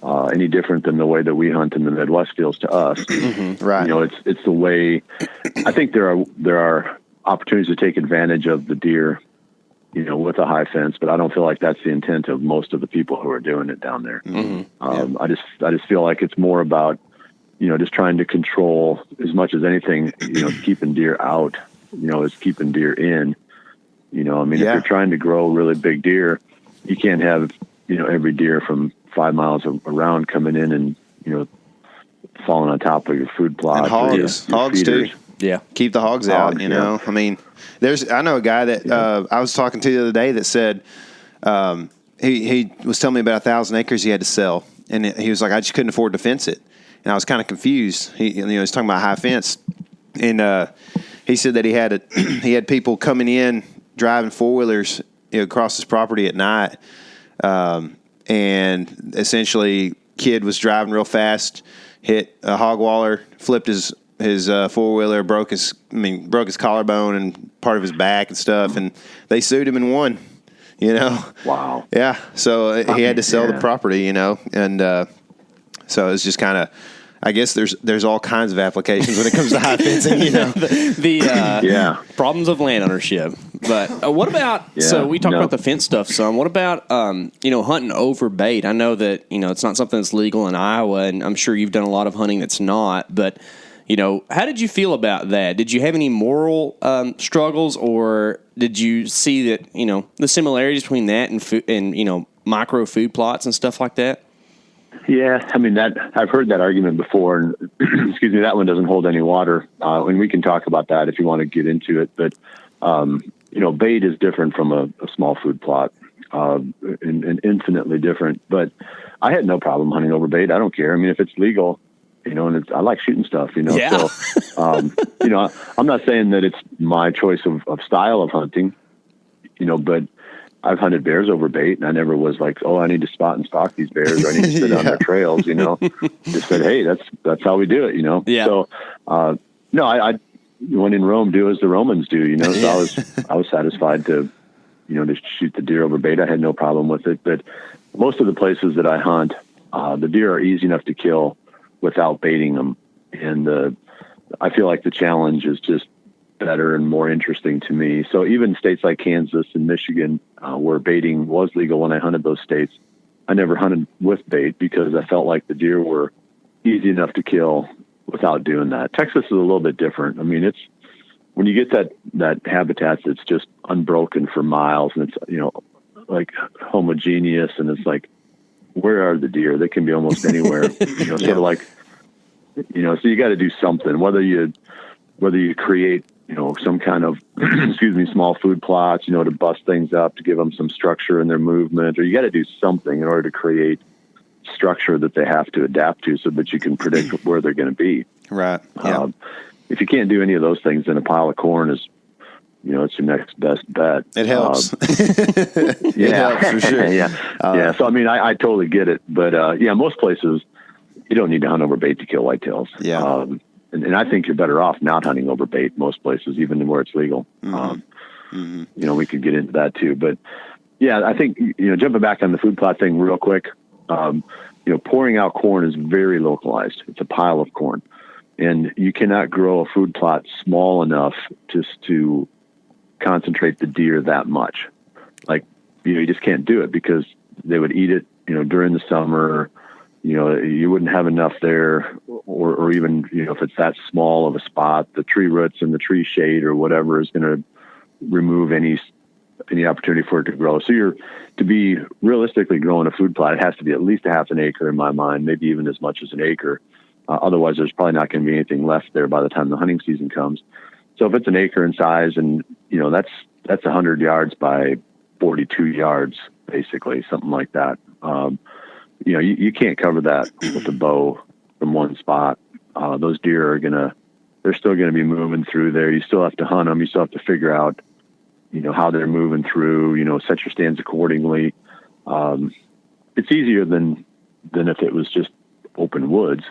any different than the way that we hunt in the Midwest feels to us. Mm-hmm. Right. It's the way. I think there are opportunities to take advantage of the deer, with a high fence, but I don't feel like that's the intent of most of the people who are doing it down there. Mm-hmm. I just feel like it's more about, just trying to control as much as anything, keeping deer out, is keeping deer in. If you're trying to grow really big deer, you can't have, every deer from 5 miles around coming in and, falling on top of your food plot. And hogs too. Yeah. Keep the hogs out, know. I mean, I know a guy that I was talking to the other day that said he was telling me about 1,000 acres he had to sell. And he was like, I just couldn't afford to fence it. And I was kind of confused. He was talking about high fence. And he said that he had people coming in, driving four-wheelers across his property at night. And essentially, kid was driving real fast, hit a hog waller, flipped his four-wheeler, broke his collarbone and part of his back and stuff, and they sued him and won, Wow. Yeah. So he had to sell the property, and so it's just kind of, I guess there's all kinds of applications when it comes to high fencing, the problems of land ownership. But what about, so we talked about the fence stuff some. What about, hunting over bait? I know that, it's not something that's legal in Iowa, and I'm sure you've done a lot of hunting that's not, but how did you feel about that? Did you have any moral struggles, or did you see that, the similarities between that and food and, micro food plots and stuff like that? Yeah, I've heard that argument before, and excuse me, that one doesn't hold any water. And we can talk about that if you want to get into it. But bait is different from a small food plot, and infinitely different. But I had no problem hunting over bait. I don't care. If it's legal, and I like shooting stuff, Yeah. So, I'm not saying that it's my choice of style of hunting, but I've hunted bears over bait, and I never was like, oh, I need to spot and stalk these bears, or I need to sit on their trails, Just said, hey, that's how we do it, Yeah. So, no, I when in Rome, do as the Romans do, So I was satisfied to, to shoot the deer over bait. I had no problem with it. But most of the places that I hunt, the deer are easy enough to kill without baiting them, and I feel like the challenge is just better and more interesting to me. So even states like Kansas and Michigan, where baiting was legal when I hunted those states, I never hunted with bait because I felt like the deer were easy enough to kill without doing that. Texas is a little bit different. It's when you get that habitat that's just unbroken for miles, and it's like homogeneous, and it's like, where are the deer? They can be almost anywhere. Sort of like, so you got to do something, whether you create some kind of, small food plots, to bust things up, to give them some structure in their movement, or you got to do something in order to create structure that they have to adapt to so that you can predict where they're going to be. Right. Yeah. If you can't do any of those things, then a pile of corn is, it's your next best bet. It helps. It helps for sure. Yeah. So, I totally get it. But, most places, you don't need to hunt over bait to kill whitetails. Yeah. And I think you're better off not hunting over bait most places, even where it's legal. Mm-hmm. We could get into that too. But yeah, I think, jumping back on the food plot thing real quick, pouring out corn is very localized. It's a pile of corn. And you cannot grow a food plot small enough just to concentrate the deer that much. Like, you just can't do it because they would eat it, during the summer. You wouldn't have enough there, or even, if it's that small of a spot, the tree roots and the tree shade or whatever is going to remove any opportunity for it to grow. So to be realistically growing a food plot, it has to be at least a half an acre in my mind, maybe even as much as an acre. Otherwise, there's probably not going to be anything left there by the time the hunting season comes. So if it's an acre in size, and that's 100 yards by 42 yards, basically, something like that. You can't cover that with a bow from one spot. Those deer they're still going to be moving through there. You still have to hunt them. You still have to figure out, how they're moving through, set your stands accordingly. It's easier than if it was just open woods.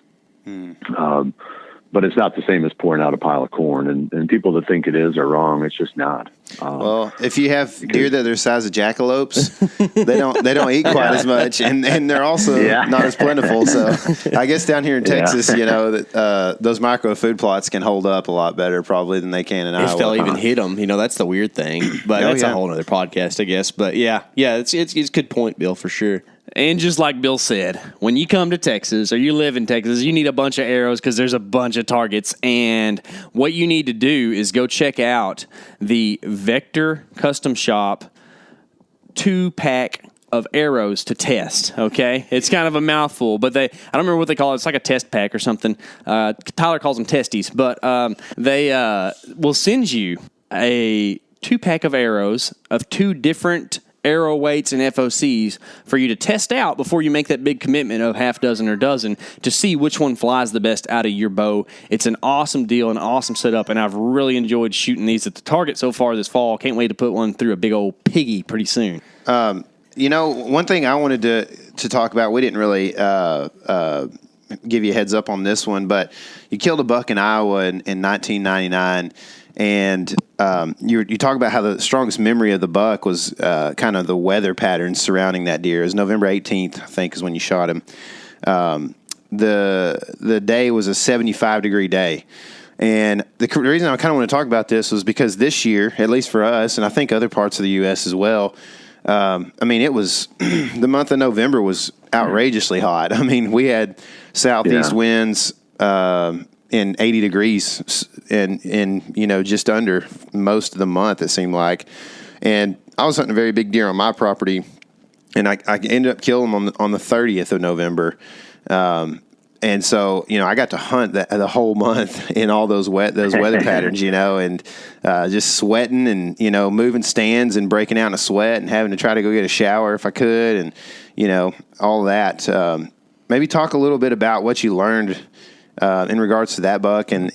But it's not the same as pouring out a pile of corn. And people that think it is are wrong. It's just not. Well, if you have deer that are the size of jackalopes, they don't eat quite as much, and they're also not as plentiful. So I guess down here in Texas, that those micro food plots can hold up a lot better probably than they can in Iowa. If they'll even hit them, that's the weird thing. But that's a whole other podcast, I guess. But it's a good point, Bill, for sure. And just like Bill said, when you come to Texas or you live in Texas, you need a bunch of arrows because there's a bunch of targets. And what you need to do is go check out the Vector Custom Shop 2-pack of arrows to test, okay? It's kind of a mouthful, but I don't remember what they call it. It's like a test pack or something. Tyler calls them testies, but they will send you a 2-pack of arrows of 2 different arrow weights and FOCs for you to test out before you make that big commitment of half dozen or dozen to see which one flies the best out of your bow. It's an awesome deal, an awesome setup, and I've really enjoyed shooting these at the target so far this fall. Can't wait to put one through a big old piggy pretty soon. One thing I wanted to talk about, we didn't really give you a heads up on this one, but you killed a buck in Iowa in 1999, and you talk about how the strongest memory of the buck was kind of the weather patterns surrounding that deer. It was November 18th, I think, is when you shot him. The day was a 75-degree day. And the reason I kind of want to talk about this was because this year, at least for us, and I think other parts of the U.S. as well, it was the month of November was outrageously hot. We had southeast winds in 80 degrees and just under most of the month, it seemed like. And I was hunting a very big deer on my property, and I ended up killing him on the 30th of November. And so, I got to hunt the whole month in all those weather patterns, and just sweating and, moving stands and breaking out in a sweat and having to try to go get a shower if I could and, all that. Maybe talk a little bit about what you learned in regards to that buck and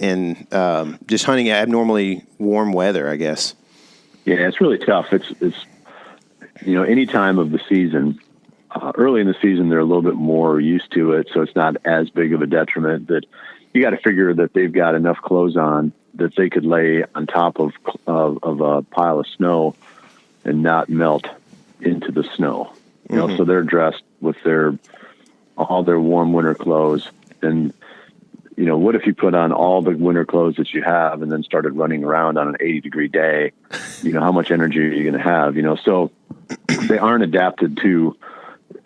just hunting abnormally warm weather, I guess. Yeah, it's really tough. It's any time of the season. Early in the season, they're a little bit more used to it, so it's not as big of a detriment. That you got to figure that they've got enough clothes on that they could lay on top of a pile of snow and not melt into the snow. So they're dressed with all their warm winter clothes. And what if you put on all the winter clothes that you have and then started running around on an 80-degree day? How much energy are you going to have? So they aren't adapted to.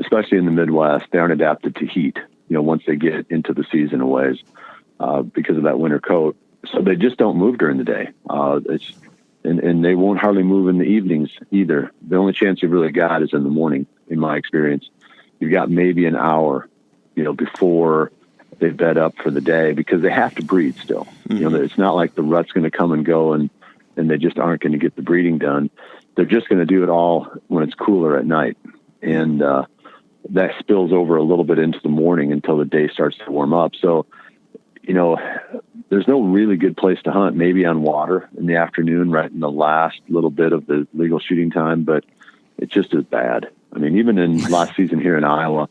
Especially in the Midwest, they aren't adapted to heat, once they get into the season a ways, because of that winter coat. So they just don't move during the day. And they won't hardly move in the evenings either. The only chance you've really got is in the morning, in my experience. You've got maybe an hour, before they bed up for the day, because they have to breed still. It's not like the rut's going to come and go and they just aren't going to get the breeding done. They're just going to do it all when it's cooler at night. And, that spills over a little bit into the morning until the day starts to warm up. So, there's no really good place to hunt, maybe on water in the afternoon, right in the last little bit of the legal shooting time, but it's just as bad. Even in last season here in Iowa,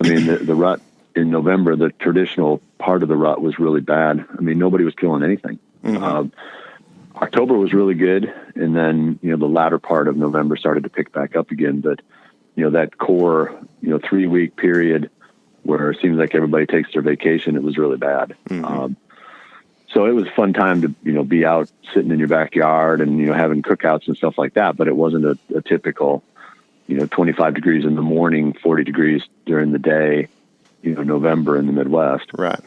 the rut in November, the traditional part of the rut was really bad. Nobody was killing anything. October was really good. And then, the latter part of November started to pick back up again. But, that core, 3-week period where it seems like everybody takes their vacation, it was really bad. So it was a fun time to, be out sitting in your backyard and, having cookouts and stuff like that. But it wasn't a typical, 25 degrees in the morning, 40 degrees during the day, November in the Midwest. Right.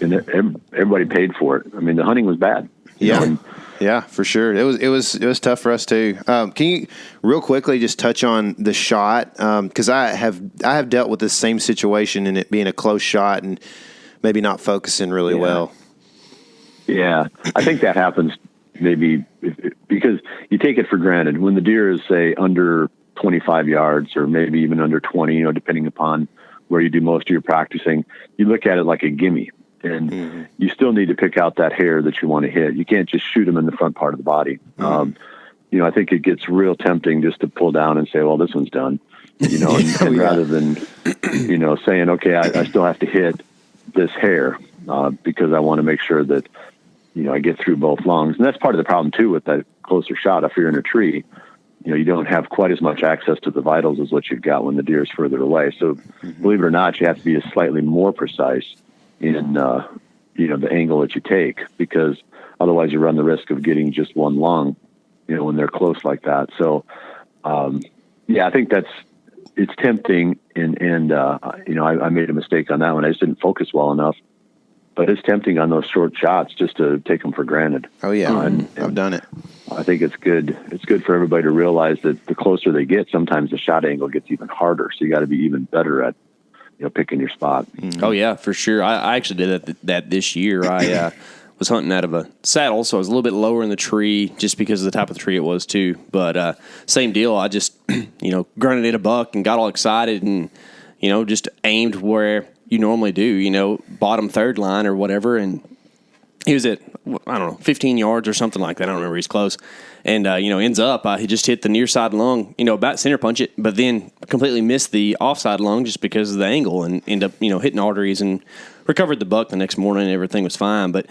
Everybody paid for it. The hunting was bad. Yeah. Yeah, for sure. It was tough for us too. Can you real quickly just touch on the shot? Because I have dealt with this same situation and it being a close shot and maybe not focusing really well. Yeah, I think that happens maybe because you take it for granted when the deer is say under 25 yards or maybe even under 20, depending upon where you do most of your practicing, you look at it like a gimme. And you still need to pick out that hair that you want to hit. You can't just shoot them in the front part of the body. I think it gets real tempting just to pull down and say, well, this one's done, and rather than, saying, okay, I still have to hit this hair because I want to make sure that, I get through both lungs. And that's part of the problem too with that closer shot. If you're in a tree, you don't have quite as much access to the vitals as what you've got when the deer is further away. So believe it or not, you have to be slightly more precise in, the angle that you take, because otherwise you run the risk of getting just one lung, when they're close like that. So, I think it's tempting. And I made a mistake on that one. I just didn't focus well enough, but it's tempting on those short shots just to take them for granted. Oh yeah. I've done it. I think it's good. It's good for everybody to realize that the closer they get, sometimes the shot angle gets even harder. So you got to be even better at, picking your spot. Oh yeah, for sure. I actually did that this year. I was hunting out of a saddle, so I was a little bit lower in the tree just because of the type of the tree it was too. But same deal. I just, grunted at a buck and got all excited and, just aimed where you normally do, bottom third line or whatever. And he was at, 15 yards or something like that. I don't remember. He's close. And, ends up, he just hit the near side lung, about center punch it, but then completely missed the offside lung just because of the angle and end up, hitting arteries, and recovered the buck the next morning and everything was fine. But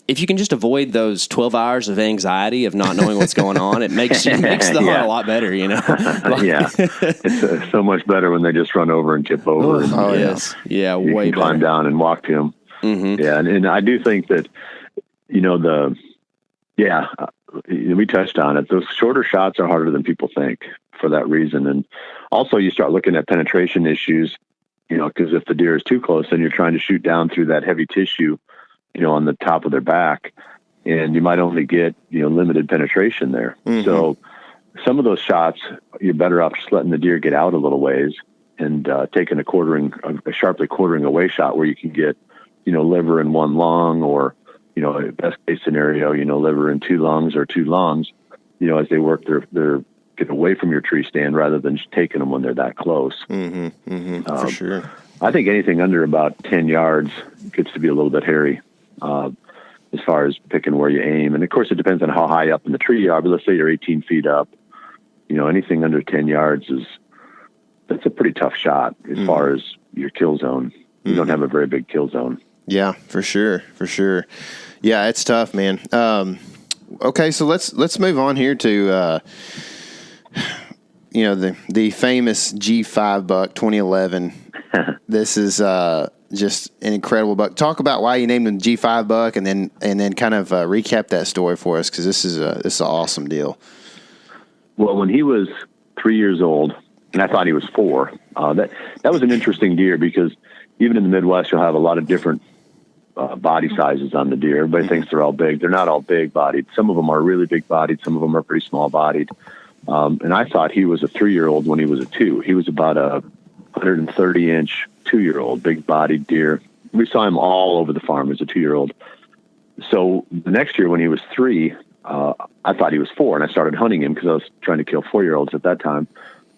if you can just avoid those 12 hours of anxiety of not knowing what's going on, it makes the hunt a lot better, It's so much better when they just run over and tip over. Yes. Yeah, you way can better. climb down and walk to him. Mm-hmm. Yeah, and I do think that, we touched on it. Those shorter shots are harder than people think for that reason. And also you start looking at penetration issues, because if the deer is too close, then you're trying to shoot down through that heavy tissue, on the top of their back, and you might only get, limited penetration there. Mm-hmm. So some of those shots, you're better off just letting the deer get out a little ways and taking a sharply quartering away shot where you can get, liver in one lung, or, best case scenario, liver in two lungs or two lungs, as they work their get away from your tree stand rather than just taking them when they're that close. Mm-hmm. Mm-hmm. For sure. I think anything under about 10 yards gets to be a little bit hairy as far as picking where you aim. And of course, it depends on how high up in the tree you are, but let's say you're 18 feet up, anything under 10 yards that's a pretty tough shot as far as your kill zone. You don't have a very big kill zone. Yeah, for sure. For sure. Yeah, it's tough, man. Okay. So let's move on here to, the famous G5 buck 2011. This is, just an incredible buck. Talk about why you named him G5 buck, and then kind of recap that story for us, because this is an awesome deal. Well, when he was 3 years old, and I thought he was 4, that was an interesting deer, because even in the Midwest, you'll have a lot of different body sizes on the deer. Everybody thinks they're all big. They're not all big bodied. Some of them are really big bodied. Some of them are pretty small bodied. And I thought he was a 3-year-old when he was a 2. He was about a 130-inch 2-year-old, big-bodied deer. We saw him all over the farm as a 2-year-old. So the next year when he was 3, I thought he was 4, and I started hunting him because I was trying to kill 4-year-olds at that time.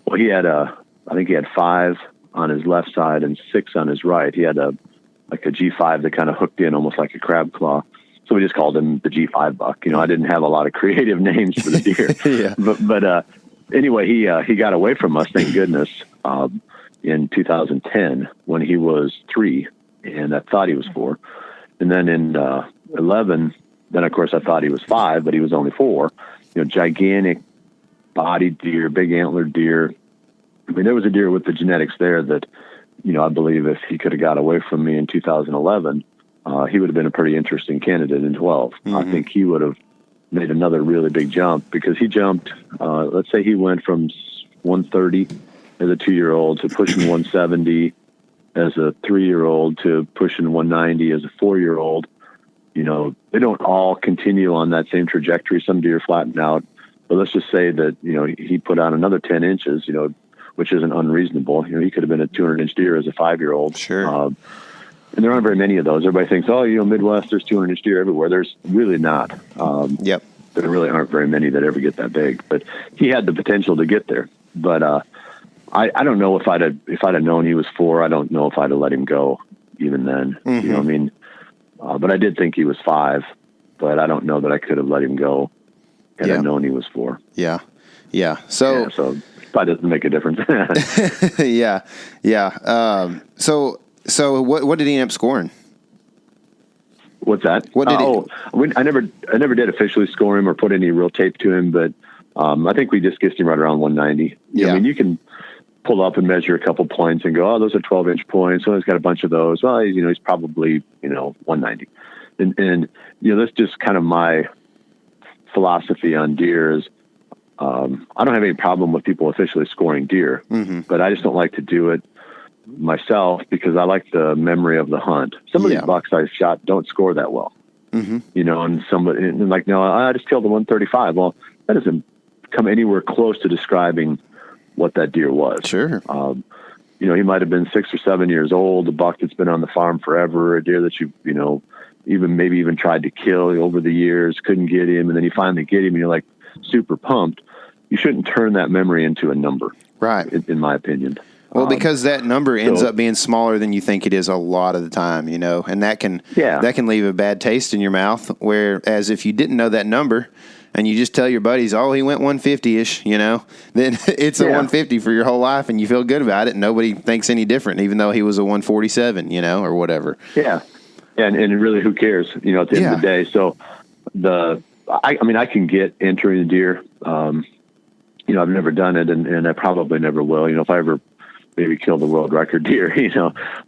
Well, I think he had 5 on his left side and 6 on his right. He had a G5 that kind of hooked in almost like a crab claw. So we just called him the G5 buck. I didn't have a lot of creative names for the deer. Yeah. But anyway, he got away from us, thank goodness, in 2010 when he was 3, and I thought he was 4. And then in 11, then of course I thought he was 5, but he was only 4. Gigantic bodied deer, big antlered deer. I mean, there was a deer with the genetics there that, I believe if he could have got away from me in 2011, he would have been a pretty interesting candidate in 12. Mm-hmm. I think he would have made another really big jump, because he jumped, let's say he went from 130 as a 2-year-old to pushing 170 as a 3-year-old to pushing 190 as a 4-year-old. They don't all continue on that same trajectory. Some deer flatten out, but let's just say that, he put on another 10 inches, which isn't unreasonable. He could have been a 200-inch deer as a 5-year-old. Sure. And there aren't very many of those. Everybody thinks, Midwest, there's 200-inch deer everywhere. There's really not. Yep. There really aren't very many that ever get that big. But he had the potential to get there. But I don't know if I'd have known he was 4. I don't know if I'd have let him go even then. You know what I mean? But I did think he was 5, but I don't know that I could have let him go had I known he was 4. Yeah. So probably doesn't make a difference. Yeah. So what did he end up scoring? What's that? What did I never did officially score him or put any real tape to him, but I think we just guessed him right around 190. Yeah. I mean, you can pull up and measure a couple points and go, oh, those are 12-inch points. So he's got a bunch of those. Well, he's probably 190. And that's just kind of my philosophy on deer is I don't have any problem with people officially scoring deer, but I just don't like to do it myself because I like the memory of the hunt. Some of these bucks I shot don't score that well, and somebody and like, no, I just killed the 135. Well, that doesn't come anywhere close to describing what that deer was. Sure. He might have been 6 or 7 years old, a buck that's been on the farm forever, a deer that even tried to kill over the years, couldn't get him, and then you finally get him, and you're like super pumped. You shouldn't turn that memory into a number, right? In my opinion. Well, because that number ends up being smaller than you think it is a lot of the time, and that can leave a bad taste in your mouth. Whereas if you didn't know that number and you just tell your buddies, oh, he went 150-ish, then it's a 150 for your whole life, and you feel good about it, and nobody thinks any different, even though he was a 147, or whatever. Yeah, and really, who cares? At the end of the day. So I can get entering a deer. I've never done it, and I probably never will. If I ever maybe kill the world record deer,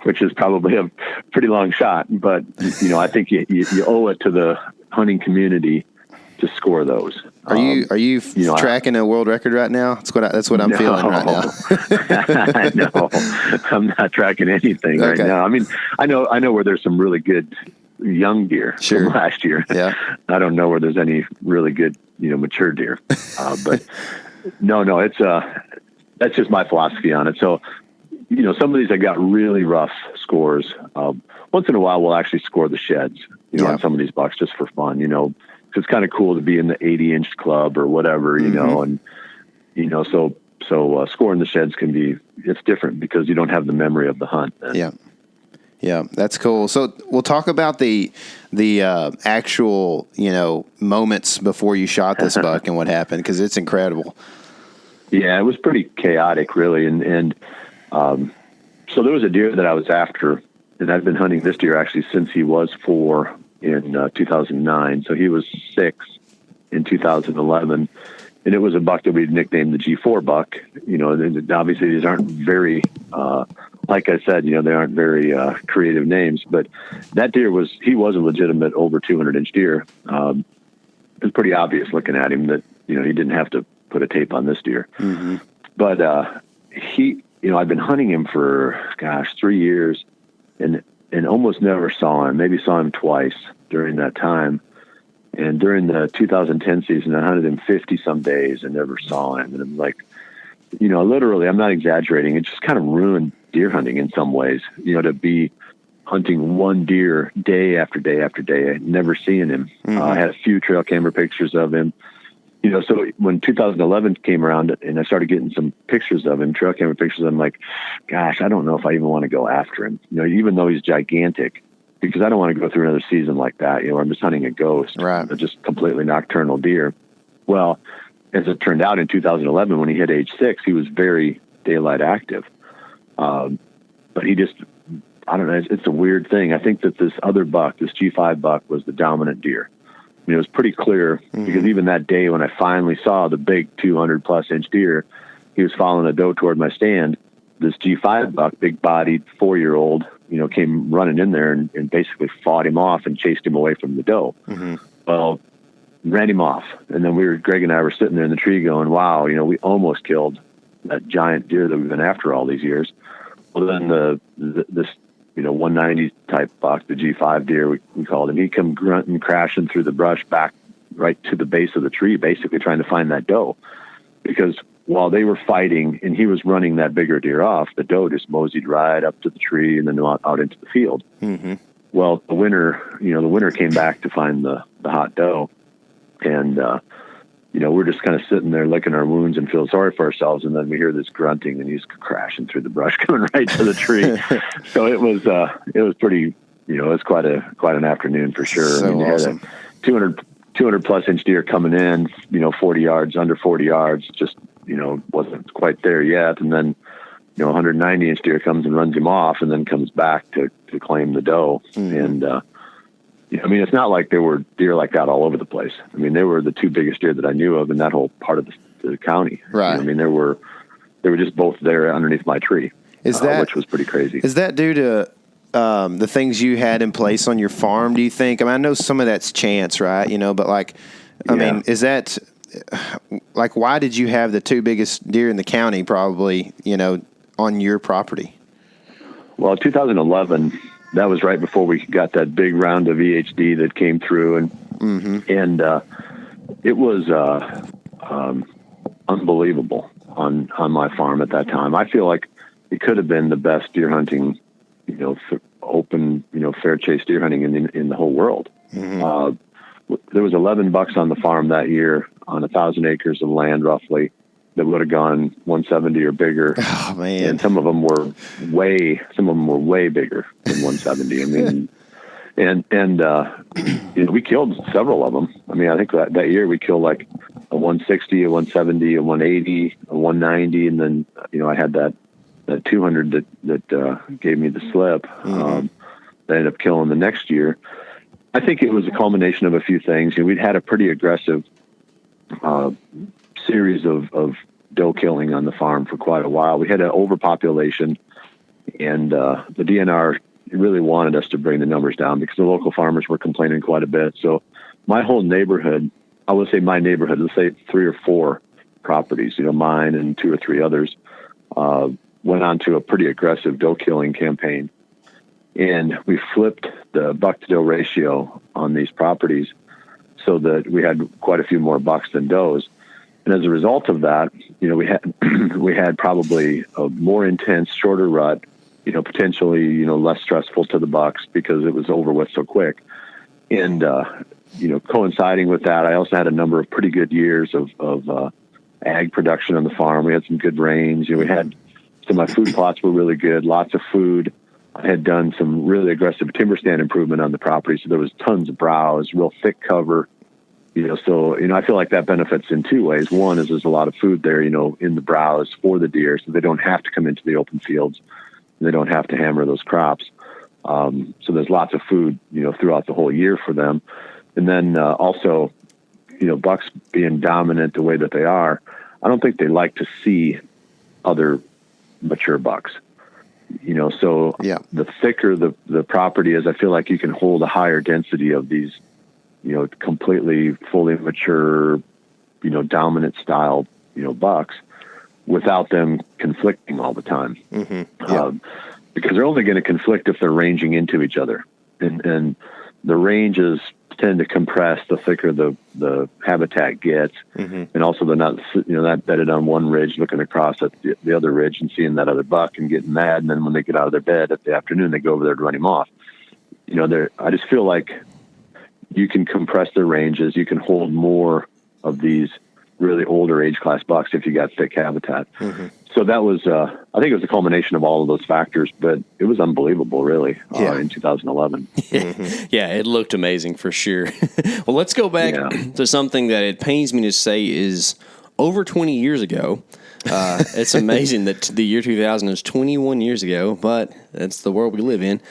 which is probably a pretty long shot. But, I think you owe it to the hunting community to score those. Are you tracking a world record right now? That's what I'm feeling right now. No, I'm not tracking anything right now. I mean, I know where there's some really good young deer from last year. Yeah. I don't know where there's any really good, mature deer. But no, it's that's just my philosophy on it. So, some of these I got really rough scores. Once in a while, we'll actually score the sheds, on some of these bucks just for fun, because it's kind of cool to be in the 80-inch club or whatever, and, so scoring the sheds it's different because you don't have the memory of the hunt. Then. Yeah, that's cool. So we'll talk about the actual, moments before you shot this buck and what happened, because it's incredible. Yeah, it was pretty chaotic, really. And so there was a deer that I was after, and I've been hunting this deer actually since he was 4 in 2009. So he was 6 in 2011. And it was a buck that we nicknamed the G4 buck. Obviously these aren't very, like I said, they aren't very creative names. But that deer was a legitimate over 200-inch deer. It was pretty obvious looking at him that, he didn't have to put a tape on this deer. But I've been hunting him for 3 years and almost never saw him. Maybe saw him twice during that time. And during the 2010 season, I hunted him 50 some days and never saw him. And I'm like, literally, I'm not exaggerating. It just kind of ruined deer hunting in some ways, to be hunting one deer day after day after day, never seeing him. I had a few trail camera pictures of him. So when 2011 came around and I started getting some pictures of him, trail camera pictures, I'm like, gosh, I don't know if I even want to go after him, even though he's gigantic, because I don't want to go through another season like that, where I'm just hunting a ghost, right? Just completely nocturnal deer. Well, as it turned out in 2011, when he hit age 6, he was very daylight active. But he just, I don't know, it's a weird thing. I think that this other buck, this G5 buck, was the dominant deer. It was pretty clear because even that day when I finally saw the big 200+ inch deer, he was following a doe toward my stand. This G5 buck, big bodied 4-year-old, came running in there and basically fought him off and chased him away from the doe. Well, ran him off. And then Greg and I were sitting there in the tree going, wow, we almost killed that giant deer that we've been after all these years. Well, then this 190 type buck, the G5 deer, we called him. He come grunting, crashing through the brush back right to the base of the tree, basically trying to find that doe. Because while they were fighting and he was running that bigger deer off, the doe just moseyed right up to the tree and then out into the field. Well, the winner came back to find the hot doe. And, we're just kind of sitting there licking our wounds and feel sorry for ourselves. And then we hear this grunting and he's crashing through the brush, coming right to the tree. So it was pretty, it was quite an afternoon for sure. So awesome. Had a 200 plus inch deer coming in, 40 yards, under 40 yards, just, wasn't quite there yet. And then, 190 inch deer comes and runs him off and then comes back to claim the doe. And, it's not like there were deer like that all over the place. I mean, they were the two biggest deer that I knew of in that whole part of the county. Right. They were just both there underneath my tree, which was pretty crazy. Is that due to the things you had in place on your farm, do you think? I mean, I know some of that's chance, right? But I mean, is that why did you have the two biggest deer in the county probably, on your property? Well, 2011, that was right before we got that big round of EHD that came through, and it was unbelievable on my farm at that time. I feel like it could have been the best deer hunting, open, fair chase deer hunting in the whole world. There was 11 bucks on the farm that year on 1,000 acres of land, roughly, that would have gone 170 or bigger. Oh man! And some of them were way bigger than 170. I mean, and we killed several of them. I mean, I think that year we killed like a 160, a 170, a 180, a 190, and then I had that 200 that gave me the slip. That ended up killing the next year. I think it was a culmination of a few things. We'd had a pretty aggressive series of doe killing on the farm for quite a while. We had an overpopulation, and the DNR really wanted us to bring the numbers down because the local farmers were complaining quite a bit. So my whole neighborhood, I would say my neighborhood, let's say 3 or 4 properties, mine and 2 or 3 others, went on to a pretty aggressive doe killing campaign. And we flipped the buck to doe ratio on these properties so that we had quite a few more bucks than does. And as a result of that, we had probably a more intense, shorter rut, potentially, less stressful to the bucks because it was over with so quick. And, coinciding with that, I also had a number of pretty good years of ag production on the farm. We had some good rains. So my food plots were really good, lots of food. I had done some really aggressive timber stand improvement on the property. So there was tons of browse, real thick cover. So I feel like that benefits in 2 ways. One is there's a lot of food there, in the browse for the deer, so they don't have to come into the open fields. And they don't have to hammer those crops. So there's lots of food, throughout the whole year for them. And then also, bucks being dominant the way that they are, I don't think they like to see other mature bucks. So the thicker the property is, I feel like you can hold a higher density of these, completely fully mature, dominant style, bucks without them conflicting all the time. Because they're only going to conflict if they're ranging into each other. And the ranges tend to compress the thicker the habitat gets. And also they're not, not bedded on one ridge looking across at the other ridge and seeing that other buck and getting mad. And then when they get out of their bed at the afternoon, they go over there to run him off. I just feel like you can compress their ranges. You can hold more of these really older age class bucks if you got thick habitat. So that was, I think it was a culmination of all of those factors, but it was unbelievable, really, in 2011. Yeah, it looked amazing for sure. Well, let's go back to something that it pains me to say is over 20 years ago. It's amazing that the year 2000 is 21 years ago, but that's the world we live in.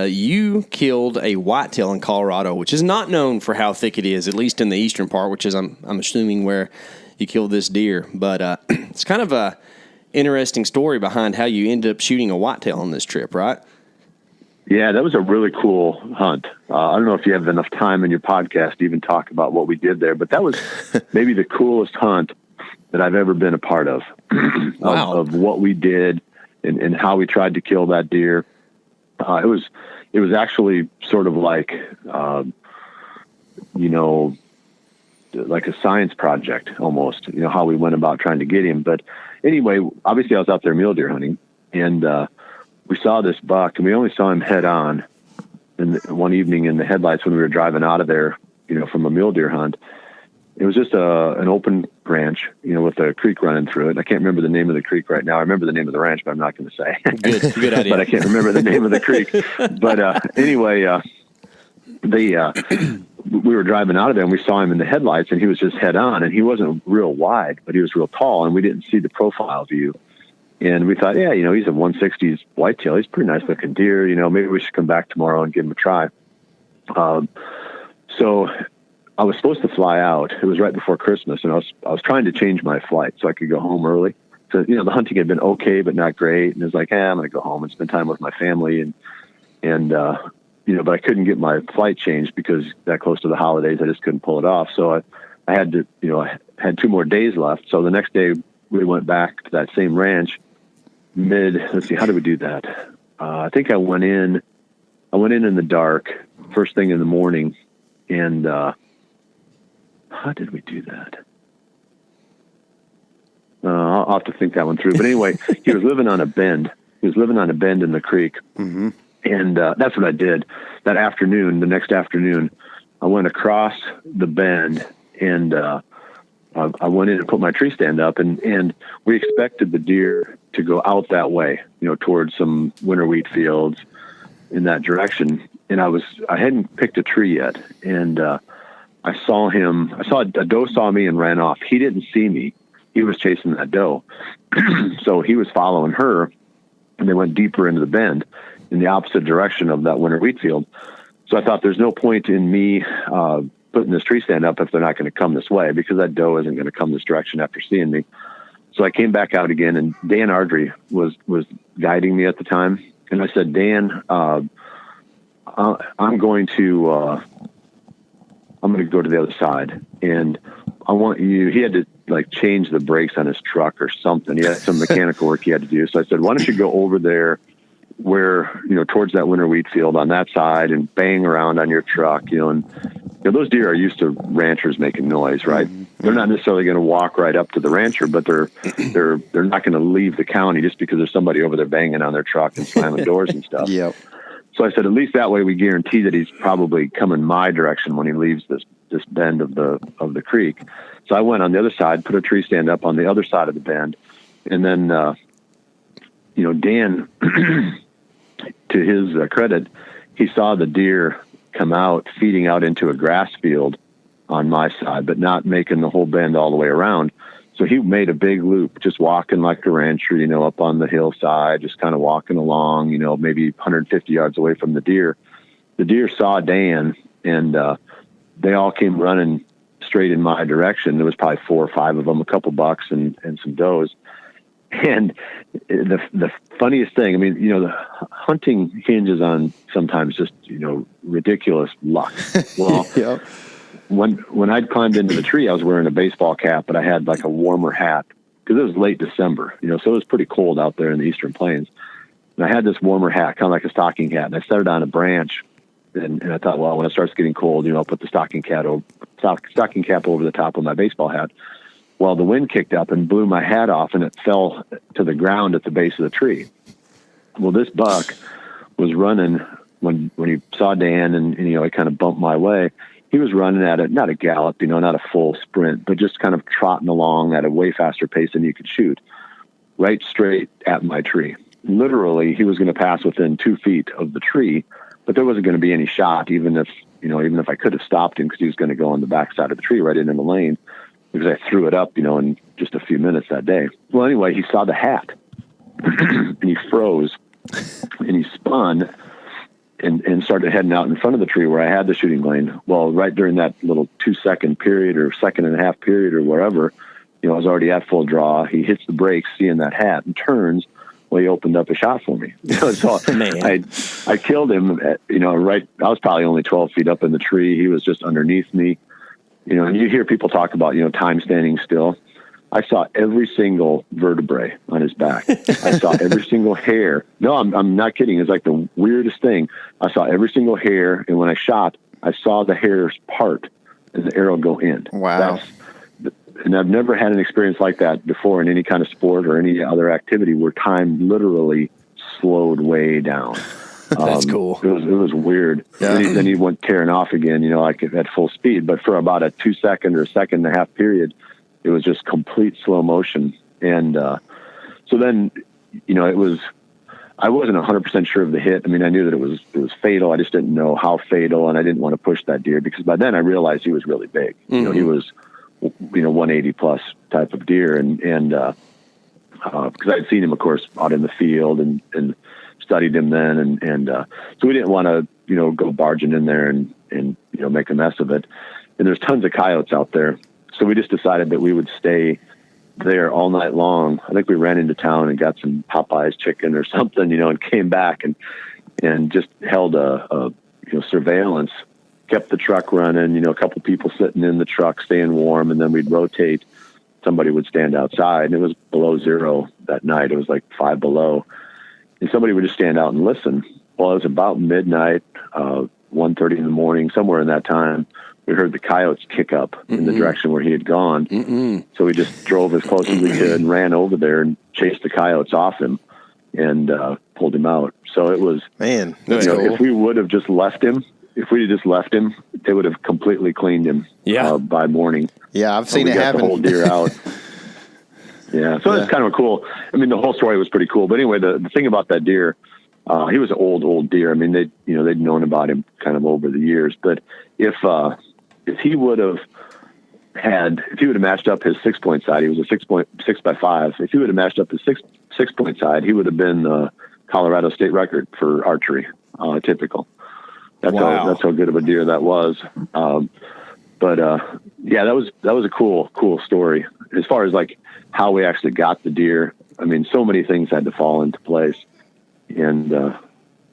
You killed a whitetail in Colorado, which is not known for how thick it is, at least in the eastern part, which is I'm assuming where you killed this deer. But it's kind of a interesting story behind how you ended up shooting a whitetail on this trip, right? Yeah, that was a really cool hunt. I don't know if you have enough time in your podcast to even talk about what we did there, but that was maybe the coolest hunt that I've ever been a part of. Wow. of what we did and how we tried to kill that deer. It was actually sort of like, like a science project almost, how we went about trying to get him. But anyway, obviously I was out there mule deer hunting, and we saw this buck, and we only saw him head on one evening in the headlights when we were driving out of there, from a mule deer hunt. It was just an open ranch, with a creek running through it. I can't remember the name of the creek right now. I remember the name of the ranch, but I'm not going to say. Good idea. But I can't remember the name of the creek. But anyway, we were driving out of there, and we saw him in the headlights, and he was just head on, and he wasn't real wide, but he was real tall, and we didn't see the profile view. And we thought, he's a 160s whitetail. He's a pretty nice looking deer. Maybe we should come back tomorrow and give him a try. So I was supposed to fly out. It was right before Christmas, and I was trying to change my flight so I could go home early. So, the hunting had been okay, but not great. And it was like, I'm going to go home and spend time with my family. And but I couldn't get my flight changed because that close to the holidays, I just couldn't pull it off. So I had to, I had 2 more days left. So the next day we went back to that same ranch let's see, how did we do that? I think I went in the dark first thing in the morning. And, how did we do that? I'll have to think that one through. But anyway, he was living on a bend. He was living on a bend in the creek. Mm-hmm. And that's what I did that afternoon. The next afternoon, I went across the bend, and I went in and put my tree stand up. And we expected the deer to go out that way, towards some winter wheat fields in that direction. And I hadn't picked a tree yet. And I saw a doe saw me and ran off. He didn't see me. He was chasing that doe. So he was following her, and they went deeper into the bend in the opposite direction of that winter wheat field. So I thought there's no point in me putting this tree stand up if they're not going to come this way, because that doe isn't going to come this direction after seeing me. So I came back out again, and Dan Ardrey was guiding me at the time. And I said, Dan, I'm going to go to the other side, and I want you. He had to change the brakes on his truck or something. He had some mechanical work he had to do. So I said, why don't you go over there where, towards that winter wheat field on that side and bang around on your truck, and those deer are used to ranchers making noise, right? Mm-hmm. They're not necessarily going to walk right up to the rancher, but they're not going to leave the county just because there's somebody over there banging on their truck and slamming doors and stuff. Yep. So I said, at least that way we guarantee that he's probably coming my direction when he leaves this bend of the creek. So I went on the other side, put a tree stand up on the other side of the bend. And then, Dan, to his credit, he saw the deer come out feeding out into a grass field on my side, but not making the whole bend all the way around. So he made a big loop, just walking like a rancher, up on the hillside, just kind of walking along, maybe 150 yards away from the deer. The deer saw Dan, and they all came running straight in my direction. There was probably 4 or 5 of them, a couple bucks and some does. And the funniest thing, the hunting hinges on sometimes just, ridiculous luck. Well, yep. When I'd climbed into the tree, I was wearing a baseball cap, but I had a warmer hat because it was late December, so it was pretty cold out there in the Eastern Plains. And I had this warmer hat, kind of like a stocking hat, and I set it on a branch. And I thought, well, when it starts getting cold, I'll put the stocking cap over the top of my baseball hat. Well, the wind kicked up and blew my hat off, and it fell to the ground at the base of the tree. Well, this buck was running when he saw Dan, and he kind of bumped my way. He was running at it, not a gallop, not a full sprint, but just kind of trotting along at a way faster pace than you could shoot, right straight at my tree. Literally, he was going to pass within 2 feet of the tree, but there wasn't going to be any shot, even if I could have stopped him, because he was going to go on the backside of the tree right in the lane, because I threw it up, in just a few minutes that day. Well, anyway, he saw the hat and he froze, and he spun and started heading out in front of the tree where I had the shooting lane. Well, right during that little 2-second period or 1.5 period or wherever, I was already at full draw. He hits the brakes, seeing that hat, and turns. Well, he opened up a shot for me. So I killed him, right. I was probably only 12 feet up in the tree. He was just underneath me. And you hear people talk about, time standing still. I saw every single vertebrae on his back. I saw every single hair. No, I'm not kidding. It's like the weirdest thing. I saw every single hair, and when I shot, I saw the hairs part and the arrow go in. Wow. And I've never had an experience like that before in any kind of sport or any other activity where time literally slowed way down. That's cool. It was weird. Yeah. Then he went tearing off again, like at full speed. But for about a 2 second or a second and a half period, it was just complete slow motion. And so then, I wasn't 100% sure of the hit. I mean, I knew that it was fatal. I just didn't know how fatal, and I didn't want to push that deer because by then I realized he was really big. He was, 180 plus type of deer, and because I'd seen him, of course, out in the field and studied him then, and so we didn't want to, go barging in there and make a mess of it. And there's tons of coyotes out there, so we just decided that we would stay there all night long. I think we ran into town and got some Popeyes chicken or something, and came back and just held a surveillance, kept the truck running, a couple people sitting in the truck, staying warm. And then we'd rotate. Somebody would stand outside, and it was below zero that night. It was like 5 below, and somebody would just stand out and listen. Well, it was about midnight, 1:30 in the morning, somewhere in that time. We heard the coyotes kick up in the direction where he had gone. So we just drove as close as we could and ran over there and chased the coyotes off him and pulled him out. So it was, man, that's cool. If we would have just left him, they would have completely cleaned him by morning. Yeah, I've seen it happen. The whole deer out. So it's kind of cool. I mean, the whole story was pretty cool. But anyway, the thing about that deer, he was an old deer. I mean, they'd known about him kind of over the years. But if he would have matched up his 6-point side, he was a 6x5. If he would have matched up his 6-point side, he would have been the Colorado state record for archery, typical. That's how good of a deer that was. But that was a cool story. As far as like how we actually got the deer, I mean, so many things had to fall into place. And,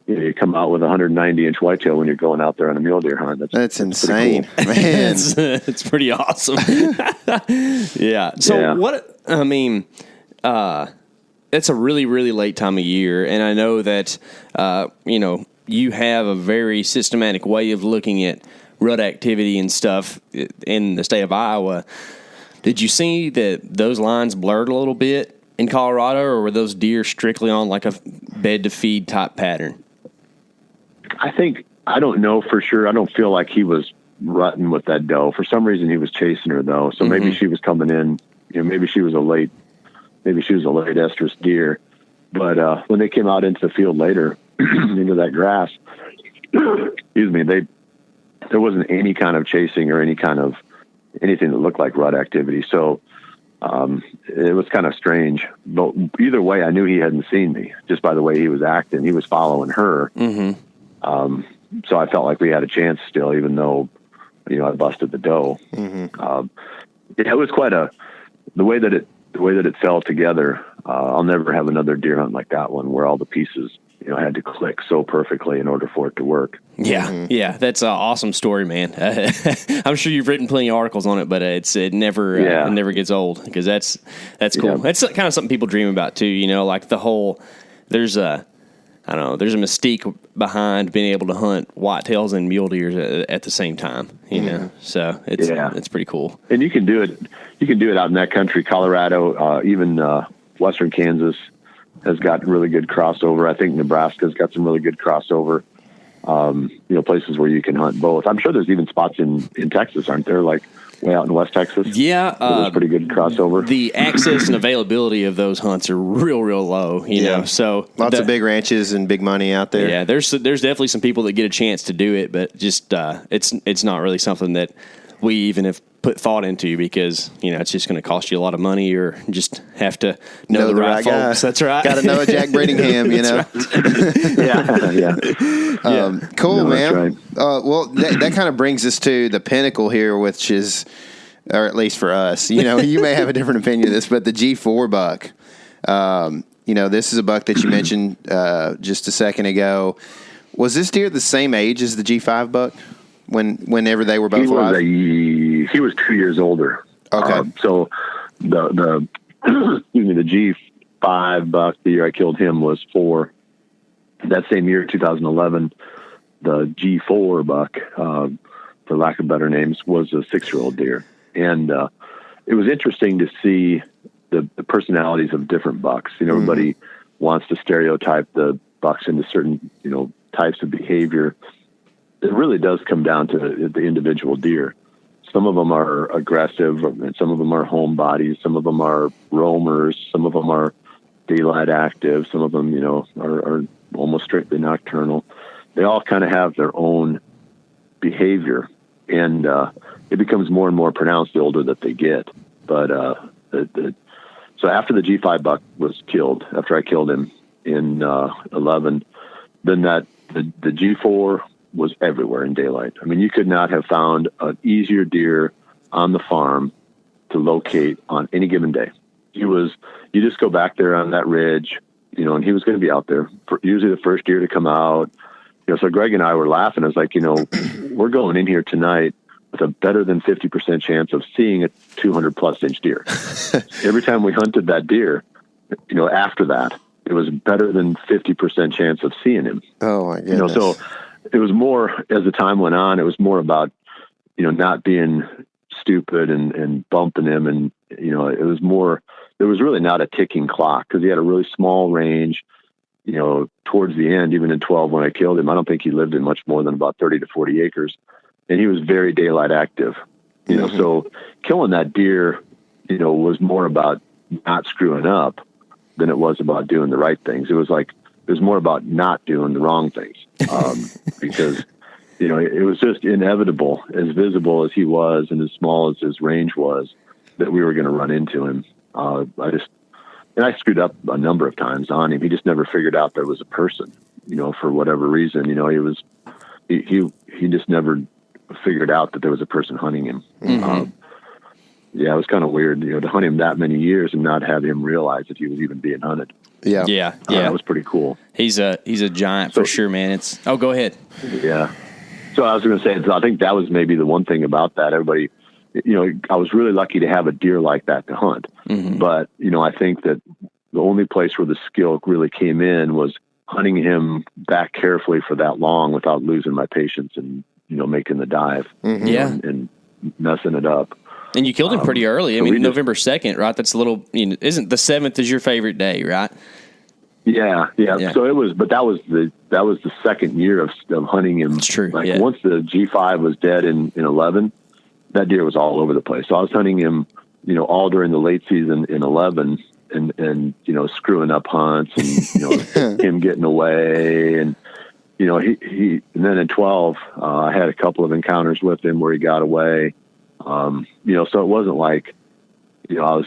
you come out with a 190-inch whitetail when you're going out there on a mule deer hunt. That's insane, cool. Man. It's pretty awesome. Yeah. So what? I mean, it's a really, really late time of year, and I know that you have a very systematic way of looking at rut activity and stuff in the state of Iowa. Did you see that those lines blurred a little bit in Colorado, or were those deer strictly on like a bed to feed type pattern? I don't know for sure. I don't feel like he was rutting with that doe. For some reason, he was chasing her though. So maybe she was coming in, maybe she was a late estrus deer. But when they came out into the field later, into that grass, excuse me, there wasn't any kind of chasing or anything that looked like rut activity. So it was kind of strange. But either way, I knew he hadn't seen me just by the way he was acting. He was following her. So I felt like we had a chance still, even though, I busted the doe. It was quite the way that it fell together. I'll never have another deer hunt like that one where all the pieces, had to click so perfectly in order for it to work. Yeah. That's an awesome story, man. I'm sure you've written plenty of articles on it, but it never gets old because that's cool. Yeah. That's kind of something people dream about too. Like the whole, there's a mystique behind being able to hunt whitetails and mule deer at the same time, so it's pretty cool. And you can do it out in that country, Colorado, even Western Kansas has got really good crossover. I think Nebraska's got some really good crossover, places where you can hunt both. I'm sure there's even spots in Texas, aren't there? Like way out in West Texas. Yeah. There's pretty good crossover. The access and availability of those hunts are real low, you know, so lots of big ranches and big money out there. Yeah. There's definitely some people that get a chance to do it, but just, it's not really something that we even have put thought into because, it's just going to cost you a lot of money or just have to know the right folks. That's right. Got to know a Jack Bradingham, Yeah. Cool, man. Right. Well, that kind of brings us to the pinnacle here, which is, or at least for us, you may have a different opinion of this, but the G4 buck, this is a buck that you mentioned just a second ago. Was this deer the same age as the G5 buck whenever they were both alive? He was 2 years older. Okay. So the the G5 buck, the year I killed him, was 4. That same year, 2011, the G4 buck, for lack of better names, was a 6-year-old deer. And it was interesting to see the personalities of different bucks. Everybody wants to stereotype the bucks into certain, types of behavior, it really does come down to the individual deer. Some of them are aggressive, and some of them are homebodies. Some of them are roamers. Some of them are daylight active. Some of them, you know, are almost strictly nocturnal. They all kind of have their own behavior, and it becomes more and more pronounced the older that they get. But so after the G5 buck was killed, after I killed him in 11, then the G4 was everywhere in daylight. I mean, you could not have found an easier deer on the farm to locate on any given day. You just go back there on that ridge, you know, and he was going to be out there for usually the first deer to come out. You know, so Greg and I were laughing. I was like, you know, we're going in here tonight with a better than 50% chance of seeing a 200 plus inch deer. Every time we hunted that deer, you know, after that, it was better than 50% chance of seeing him. Oh my goodness. You know, so it was more, as the time went on, it was more about, you know, not being stupid and bumping him. And, you know, it was more, there was really not a ticking clock because he had a really small range, you know, towards the end, even in 12, when I killed him, I don't think he lived in much more than about 30 to 40 acres. And he was very daylight active, you know, so killing that deer, you know, was more about not screwing up than it was about doing the right things. It was more about not doing the wrong things. Because, you know, it was just inevitable, as visible as he was and as small as his range was, that we were going to run into him. I screwed up a number of times on him. He just never figured out there was a person, you know, for whatever reason. You know, he just never figured out that there was a person hunting him. Yeah, it was kind of weird, you know, to hunt him that many years and not have him realize that he was even being hunted. Yeah. That was pretty cool. He's a giant for sure, man. Go ahead. Yeah. So I was going to say, I think that was maybe the one thing about that. Everybody, you know, I was really lucky to have a deer like that to hunt. But, you know, I think that the only place where the skill really came in was hunting him back carefully for that long without losing my patience and, you know, making the dive and messing it up. And you killed him pretty early. I mean, November 2nd, right? That's a little, you know, isn't the 7th is your favorite day, right? Yeah. So it was, but that was the second year of hunting him. That's true. Like once the G5 was dead in 11, that deer was all over the place. So I was hunting him, you know, all during the late season in 11 and, you know, screwing up hunts and, you know, him getting away. And, you know, and then in 12, I had a couple of encounters with him where he got away. You know, so it wasn't like, you know,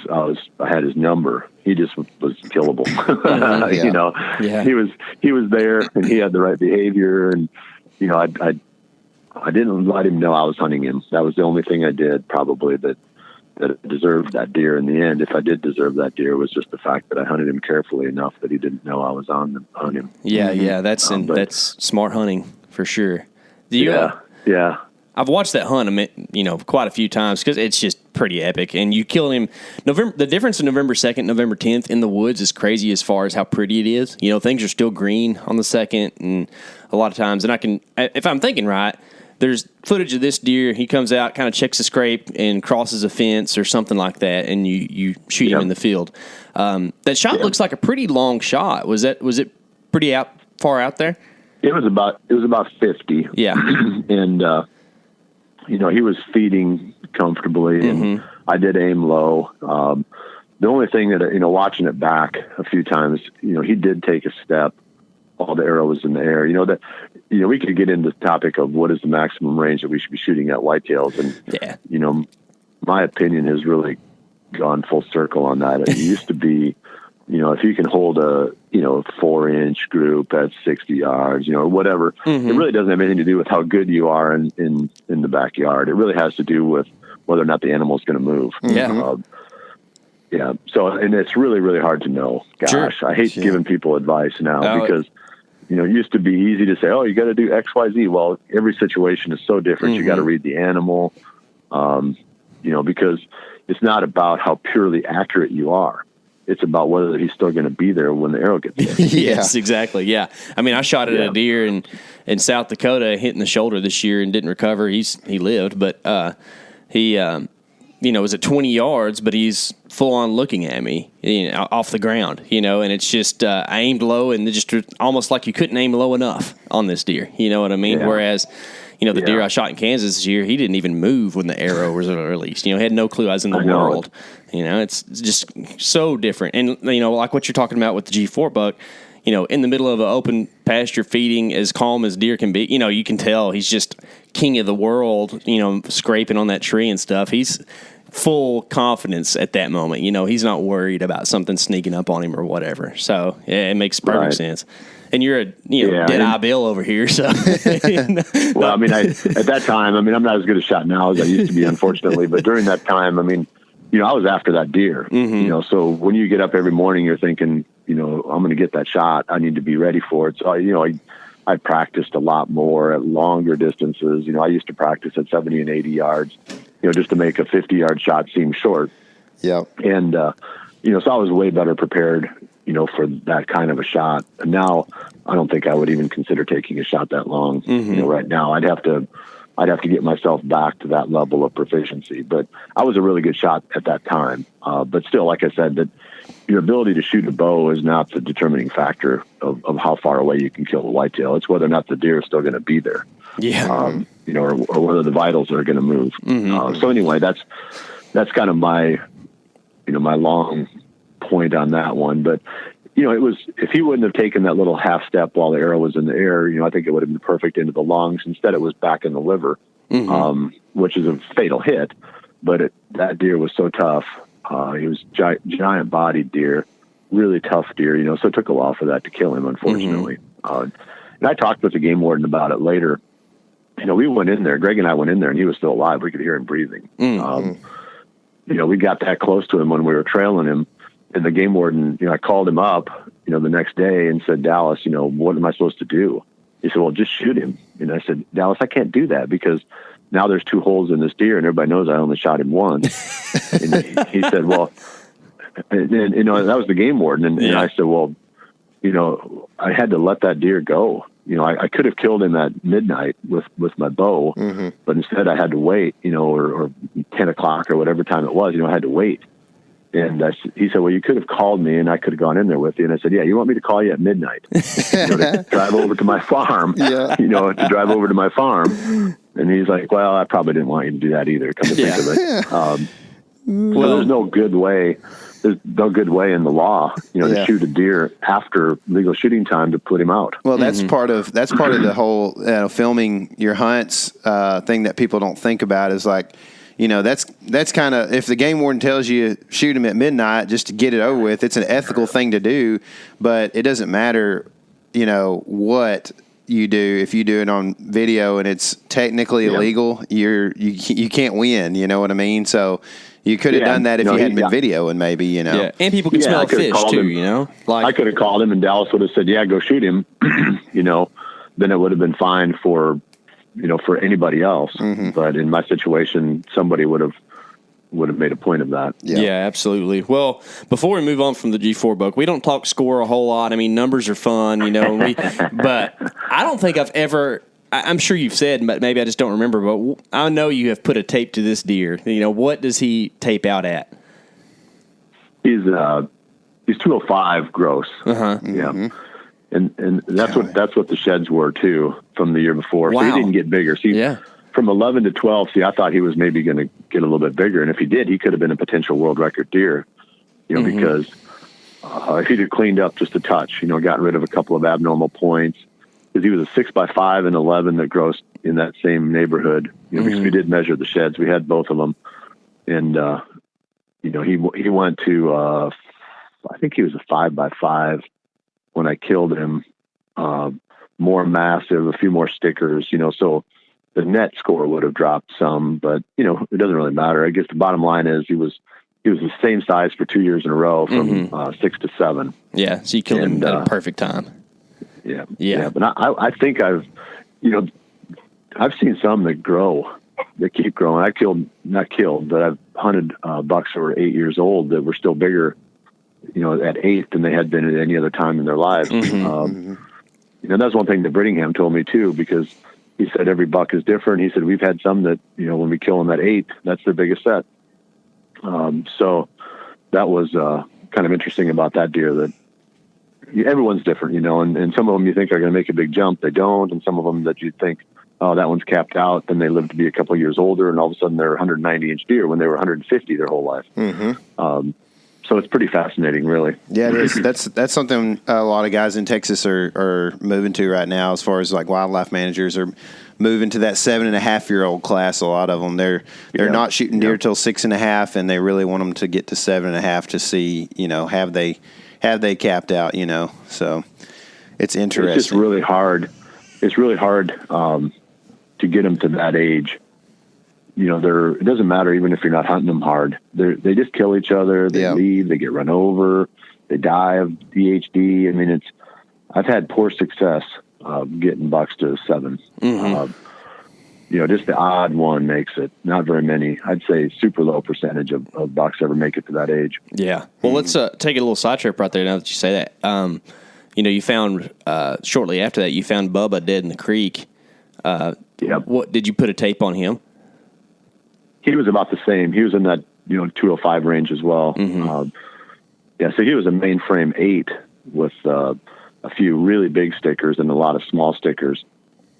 I had his number. He just was killable. You know, he was there and he had the right behavior. And, you know, I didn't let him know I was hunting him. That was the only thing I did probably that deserved that deer in the end. If I did deserve that deer, it was just the fact that I hunted him carefully enough that he didn't know I was on him. Yeah. That's smart hunting for sure. Yeah. I've watched that hunt, you know, quite a few times because it's just pretty epic. And you killed him. The difference in November 2nd, November 10th in the woods is crazy as far as how pretty it is. You know, things are still green on the 2nd, and a lot of times, and if I'm thinking right, there's footage of this deer. He comes out, kind of checks a scrape, and crosses a fence or something like that, and you shoot him in the field. That shot looks like a pretty long shot. Was it pretty far out there? It was about 50. Yeah, and. You know, he was feeding comfortably, and I did aim low. The only thing that, you know, watching it back a few times, you know, he did take a step while the arrow was in the air. You know, we could get into the topic of what is the maximum range that we should be shooting at whitetails. And, you know, my opinion has really gone full circle on that. It used to be, you know, if you can hold a, you know, 4-inch group at 60 yards, you know, or whatever, it really doesn't have anything to do with how good you are in the backyard. It really has to do with whether or not the animal's going to move. So, and it's really, really hard to know. Gosh, I hate giving people advice now because, you know, it used to be easy to say, oh, you got to do X, Y, Z. Well, every situation is so different. You got to read the animal, you know, because it's not about how purely accurate you are. It's about whether he's still going to be there when the arrow gets there. Yes, exactly. Yeah. I mean, I shot at a deer in South Dakota, hitting the shoulder this year and didn't recover. He lived, but he, you was at 20 yards, but he's full on looking at me, off the ground, and it's just, I aimed low and just almost like you couldn't aim low enough on this deer. You know what I mean? Yeah. Whereas, the deer I shot in Kansas this year, he didn't even move when the arrow was released. He had no clue I was in the world. It's just so different. And, like what you're talking about with the G4 buck, in the middle of an open pasture feeding, as calm as deer can be, you can tell he's just king of the world, scraping on that tree and stuff. He's full confidence at that moment. He's not worried about something sneaking up on him or whatever. So yeah, it makes perfect sense. And you're a dead-eye Bill over here. So, well, at that time, I'm not as good a shot now as I used to be, unfortunately. But during that time, I was after that deer. Mm-hmm. So when you get up every morning, you're thinking, I'm going to get that shot. I need to be ready for it. So I practiced a lot more at longer distances. I used to practice at 70 and 80 yards, just to make a 50-yard shot seem short. Yeah. And so I was way better prepared, for that kind of a shot. And now I don't think I would even consider taking a shot that long. Mm-hmm. Right now I'd have to get myself back to that level of proficiency. But I was a really good shot at that time. But still, like I said, that your ability to shoot a bow is not the determining factor of how far away you can kill a whitetail. It's whether or not the deer is still going to be there. Yeah. Or whether the vitals are going to move. Mm-hmm. So anyway, that's kind of my, my long point on that one. But, it was, if he wouldn't have taken that little half step while the arrow was in the air, I think it would have been perfect into the lungs. Instead, it was back in the liver, which is a fatal hit. But that deer was so tough. He was giant bodied deer, really tough deer, so it took a while for that to kill him, unfortunately. Mm-hmm. And I talked with the game warden about it later. We went in there, Greg and I went in there, and he was still alive. We could hear him breathing. Mm-hmm. We got that close to him when we were trailing him. And the game warden, I called him up, the next day and said, Dallas, what am I supposed to do? He said, well, just shoot him. And I said, Dallas, I can't do that because now there's 2 holes in this deer and everybody knows I only shot him once. And he said, well, and that was the game warden. And I said, well, I had to let that deer go. I could have killed him at midnight with my bow, mm-hmm. but instead I had to wait, or 10 o'clock or whatever time it was, I had to wait. And he said, well, you could have called me and I could have gone in there with you. And I said, yeah, you want me to call you at midnight to drive over to my farm, to drive over to my farm. And he's like, well, I probably didn't want you to do that either. Come to think of it. Well, there's no good way. There's no good way in the law, to shoot a deer after legal shooting time to put him out. Well, that's part of the whole filming your hunts thing that people don't think about is like, that's kind of, if the game warden tells you shoot him at midnight just to get it over with, it's an ethical thing to do, but it doesn't matter, what you do. If you do it on video and it's technically illegal, you can't win, you know what I mean? So you could have done that if you hadn't been videoing, maybe, Yeah, and people can smell fish too, I could have called him and Dallas would have said, yeah, go shoot him, then it would have been fine for anybody else. Mm-hmm. But in my situation, somebody would have made a point of that. Yeah, absolutely. Well, before we move on from the G4 buck, we don't talk score a whole lot. Numbers are fun, but I don't think I've ever, I'm sure you've said, but maybe I just don't remember, but I know you have put a tape to this deer. What does he tape out at? He's 205 gross. Uh-huh. Yeah. Mm-hmm. And that's what the sheds were too from the year before. Wow. So he didn't get bigger. See, from 11 to 12, I thought he was maybe going to get a little bit bigger. And if he did, he could have been a potential world record deer, mm-hmm. because if he'd have cleaned up just a touch, gotten rid of a couple of abnormal points, because he was a 6x5 and 11 that grossed in that same neighborhood, mm-hmm. because we did measure the sheds. We had both of them. And, he went to, I think he was a 5x5 when I killed him, more massive, a few more stickers, so the net score would have dropped some, but it doesn't really matter. I guess the bottom line is he was the same size for 2 years in a row from mm-hmm. 6 to 7. Yeah. So you killed him at a perfect time. Yeah. But I think I've seen some that keep growing. Not killed, but I've hunted bucks that were 8 years old that were still bigger, at 8 than they had been at any other time in their lives. Mm-hmm. That's one thing that Brittingham told me too, because he said every buck is different. He said, we've had some that, when we kill them at 8, that's their biggest set. So that was kind of interesting about that deer, that everyone's different, and some of them you think are going to make a big jump, they don't, and some of them that you think, oh, that one's capped out, then they live to be a couple of years older, and all of a sudden they're 190-inch deer when they were 150 their whole life. So it's pretty fascinating, really. Yeah, it is. That's something a lot of guys in Texas are moving to right now, as far as like wildlife managers are moving to that 7.5-year-old class. A lot of them, they're not shooting deer till 6.5, and they really want them to get to 7.5 to see, have they capped out, So it's interesting. It's just really hard. It's really hard to get them to that age. It doesn't matter even if you're not hunting them hard. They just kill each other. They leave. They get run over. They die of DHD. I mean, I've had poor success getting bucks to 7. Just the odd one makes it. Not very many. I'd say super low percentage of bucks ever make it to that age. Yeah. Well, let's take a little side trip right there now that you say that. You found shortly after that, you found Bubba dead in the creek. What did you put a tape on him? He was about the same. He was in that 205 range as well. So he was a mainframe 8 with a few really big stickers and a lot of small stickers.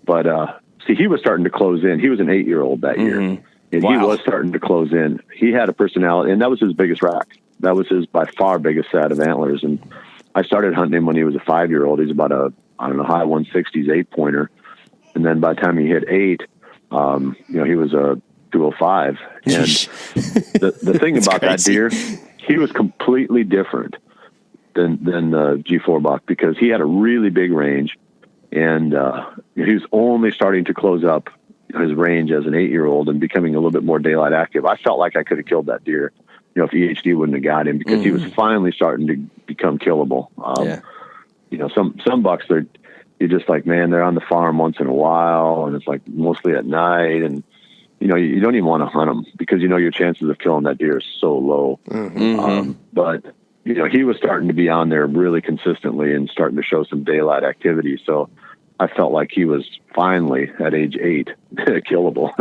But he was starting to close in. He was an 8-year-old that year, and he was starting to close in. He had a personality, and that was his biggest rack. That was his by far biggest set of antlers. And I started hunting him when he was a 5-year-old. He's about a high 160s 8-pointer, and then by the time he hit 8, he was a 205. And the thing about that deer, he was completely different than the G4 buck, because he had a really big range, and he was only starting to close up his range as an 8-year-old and becoming a little bit more daylight active. I felt like I could have killed that deer, if EHD wouldn't have got him, because he was finally starting to become killable. Some bucks, you're just like, man, they're on the farm once in a while, and it's like mostly at night, and you don't even want to hunt them because your chances of killing that deer is so low. But he was starting to be on there really consistently and starting to show some daylight activity. So I felt like he was finally at age 8 killable.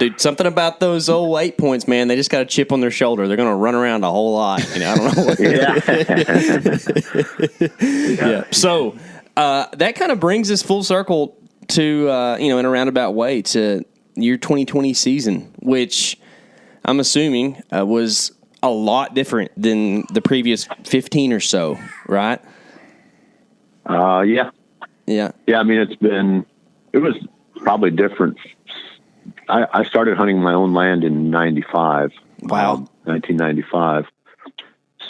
Dude, something about those old 8 points, man. They just got a chip on their shoulder. They're going to run around a whole lot. I don't know. So that kind of brings us full circle to in a roundabout way to your 2020 season, which I'm assuming was a lot different than the previous 15 or so, right? Yeah. I mean, it was probably different. I started hunting my own land in 95. Wow. 1995.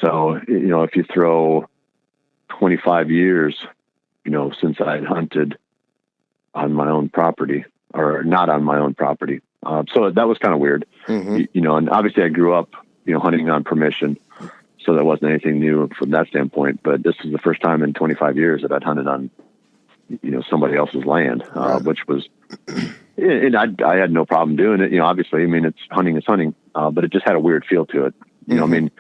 So, if you throw 25 years, since I had hunted on my own property, or not on my own property. So that was kind of weird, and obviously I grew up, hunting on permission. So there wasn't anything new from that standpoint, but this was the first time in 25 years that I'd hunted on, somebody else's land, which was, and I had no problem doing it. Obviously, I mean, it's hunting, but it just had a weird feel to it. I mean,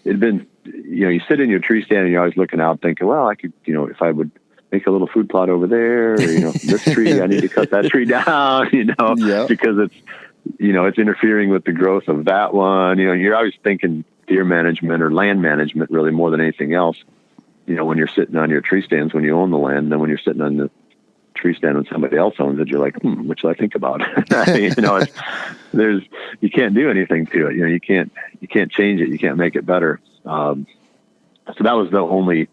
it'd been, you sit in your tree stand and you're always looking out thinking, well, I could, if I would make a little food plot over there, or, this tree, I need to cut that tree down, because it's, it's interfering with the growth of that one. You're always thinking deer management or land management really more than anything else, when you're sitting on your tree stands, when you own the land, and then when you're sitting on the tree stand when somebody else owns it, you're like, what should I think about? You can't do anything to it. You can't change it. You can't make it better. So that was the only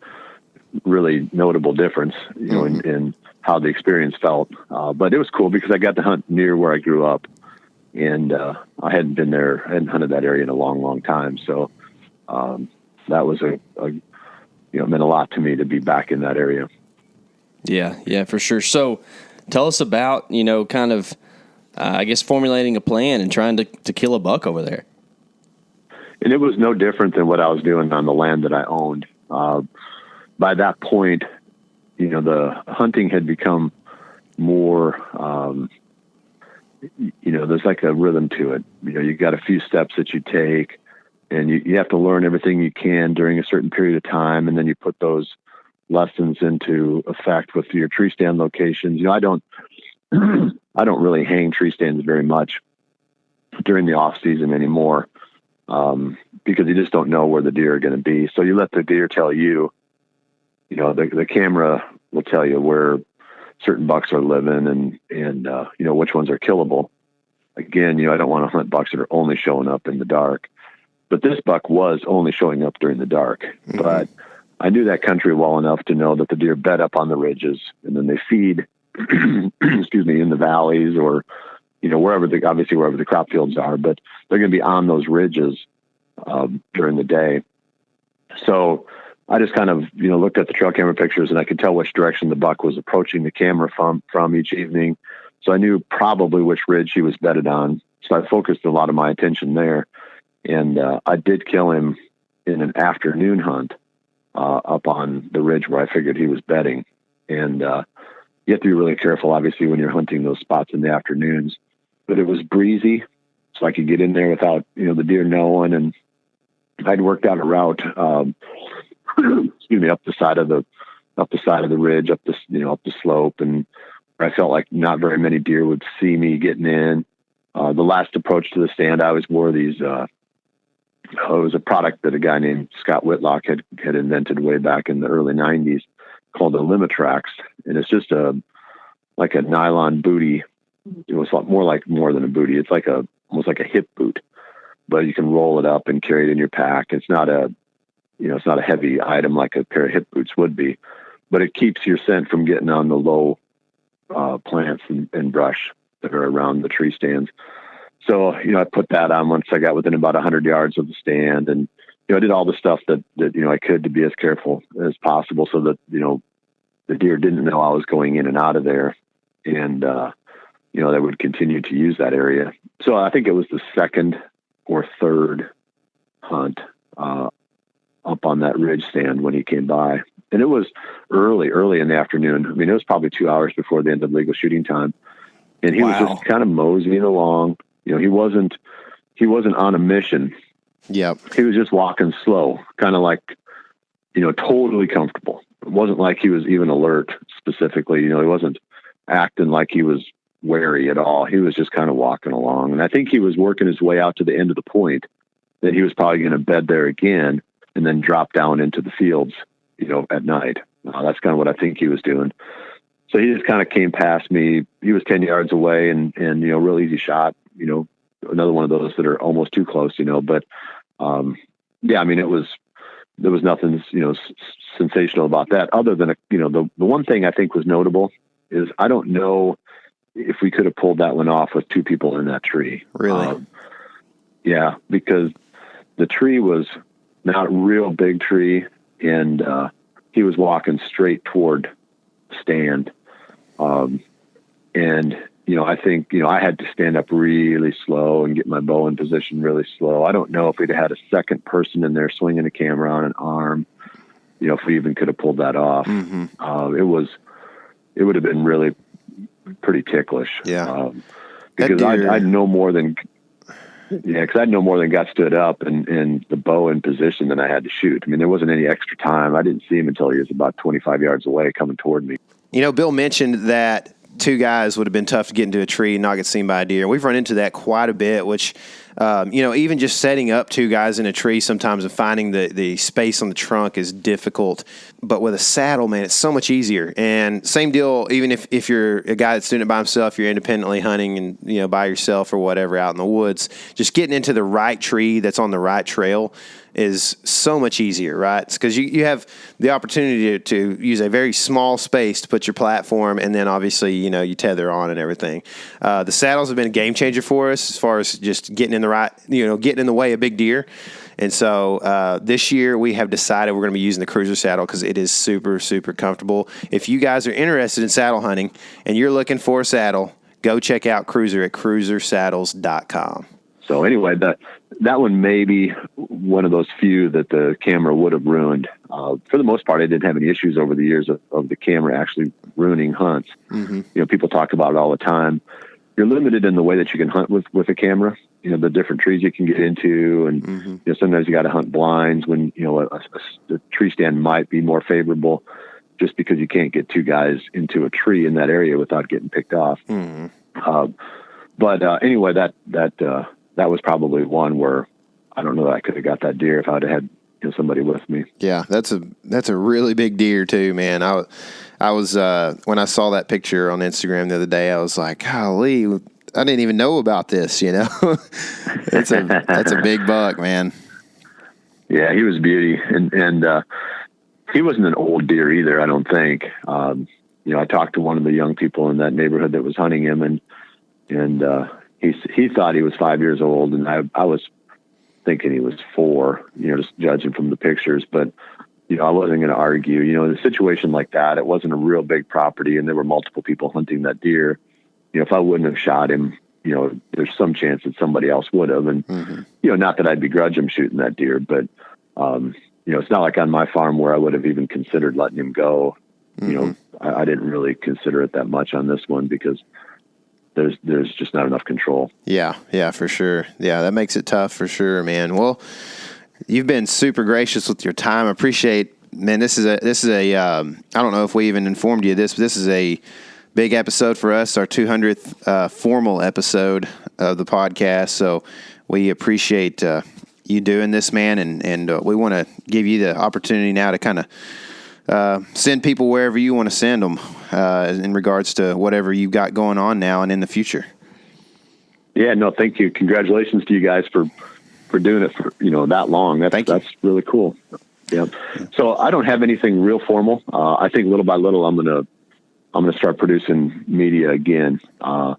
really notable difference, in how the experience felt. But it was cool because I got to hunt near where I grew up, and I hadn't been there, I hadn't hunted that area in a long, long time. So that was it meant a lot to me to be back in that area. Yeah, for sure. So tell us about, kind of, I guess, formulating a plan and trying to kill a buck over there. And it was no different than what I was doing on the land that I owned. By that point, the hunting had become more, there's like a rhythm to it. You got a few steps that you take, and you have to learn everything you can during a certain period of time. And then you put those lessons into effect with your tree stand locations. I don't really hang tree stands very much during the off season anymore. because you just don't know where the deer are going to be. So you let the deer tell you, the camera will tell you where certain bucks are living and which ones are killable. Again, I don't want to hunt bucks that are only showing up in the dark, but this buck was only showing up during the dark. Mm-hmm. But I knew that country well enough to know that the deer bed up on the ridges and then they feed, excuse me, in the valleys or, wherever the crop fields are, but they're going to be on those ridges during the day. So I just kind of, looked at the trail camera pictures and I could tell which direction the buck was approaching the camera from each evening. So I knew probably which ridge he was bedded on. So I focused a lot of my attention there. And I did kill him in an afternoon hunt up on the ridge where I figured he was bedding. And you have to be really careful, obviously, when you're hunting those spots in the afternoons. But it was breezy, so I could get in there without, the deer knowing. And I'd worked out a route, excuse me, up the side of the ridge, up the slope, and I felt like not very many deer would see me getting in. The last approach to the stand, I always wore these. It was a product that a guy named Scott Whitlock had invented way back in the early '90s, called the Limitrax, and it's just like a nylon booty. It was more than a booty. It's almost like a hip boot, but you can roll it up and carry it in your pack. It's not a heavy item like a pair of hip boots would be, but it keeps your scent from getting on the low plants and brush that are around the tree stands. So, I put that on once I got within about 100 yards of the stand, and, I did all the stuff that I could to be as careful as possible so that, the deer didn't know I was going in and out of there. And, they would continue to use that area. So I think it was the second or third hunt up on that ridge stand when he came by. And it was early in the afternoon. I mean, it was probably 2 hours before the end of legal shooting time. And he was just kind of moseying along. He wasn't on a mission. Yep. He was just walking slow, kind of like, totally comfortable. It wasn't like he was even alert specifically. He wasn't acting like he was wary at all. He was just kind of walking along. And I think he was working his way out to the end of the point that he was probably going to bed there again and then drop down into the fields, at night. That's kind of what I think he was doing. So he just kind of came past me. He was 10 yards away and real easy shot, another one of those that are almost too close, but, I mean, there was nothing, sensational about that other than, the one thing I think was notable is I don't know if we could have pulled that one off with two people in that tree. Really? Yeah, because the tree was not a real big tree and, he was walking straight toward the stand. And, I think, I had to stand up really slow and get my bow in position really slow. I don't know if we'd had a second person in there swinging a camera on an arm, if we even could have pulled that off. Mm-hmm. It would have been really pretty ticklish. Yeah. Because I'd no more than got stood up and the bow in position than I had to shoot. I mean, there wasn't any extra time. I didn't see him until he was about 25 yards away coming toward me. Bill mentioned that two guys would have been tough to get into a tree and not get seen by a deer. We've run into that quite a bit, which, even just setting up two guys in a tree sometimes and finding the space on the trunk is difficult. But with a saddle, man, it's so much easier. And same deal, even if you're a guy that's doing it by himself, you're independently hunting and, by yourself or whatever out in the woods, just getting into the right tree that's on the right trail is so much easier, right? Because you have the opportunity to use a very small space to put your platform, and then obviously, you tether on and everything. The saddles have been a game changer for us as far as just getting in the right, getting in the way of big deer. And so this year we have decided we're going to be using the Cruiser saddle because it is super, super comfortable. If you guys are interested in saddle hunting and you're looking for a saddle, go check out Cruiser at cruisersaddles.com. So anyway, that one may be one of those few that the camera would have ruined. For the most part, I didn't have any issues over the years of the camera actually ruining hunts. Mm-hmm. People talk about it all the time. You're limited in the way that you can hunt with a camera. The different trees you can get into, and mm-hmm. Sometimes you got to hunt blinds when a tree stand might be more favorable, just because you can't get two guys into a tree in that area without getting picked off. Mm-hmm. But anyway, that was probably one where I don't know that I could have got that deer if I'd have had somebody with me. Yeah, that's a really big deer too, man. I was when I saw that picture on Instagram the other day, I was like, golly, I didn't even know about this. That's a big buck, man. Yeah, he was a beauty, and he wasn't an old deer either, I don't think. I talked to one of the young people in that neighborhood that was hunting him, and he thought he was 5 years old, and I was thinking he was 4, just judging from the pictures. But, I wasn't going to argue. In a situation like that, it wasn't a real big property, and there were multiple people hunting that deer. If I wouldn't have shot him, there's some chance that somebody else would have. And, not that I'd begrudge him shooting that deer, but, it's not like on my farm where I would have even considered letting him go. I didn't really consider it that much on this one because there's just not enough control. Yeah, for sure. Yeah, that makes it tough for sure, man. Well, you've been super gracious with your time. I appreciate, man. This is a I don't know if we even informed you of this, but this is a big episode for us, our 200th formal episode of the podcast. So we appreciate you doing this, man, and we want to give you the opportunity now to kind of send people wherever you want to send them in regards to whatever you've got going on now and in the future. Yeah, no, thank you. Congratulations to you guys for doing it for that long. That's really cool. Yeah. So I don't have anything real formal. I think little by little I'm gonna start producing media again, and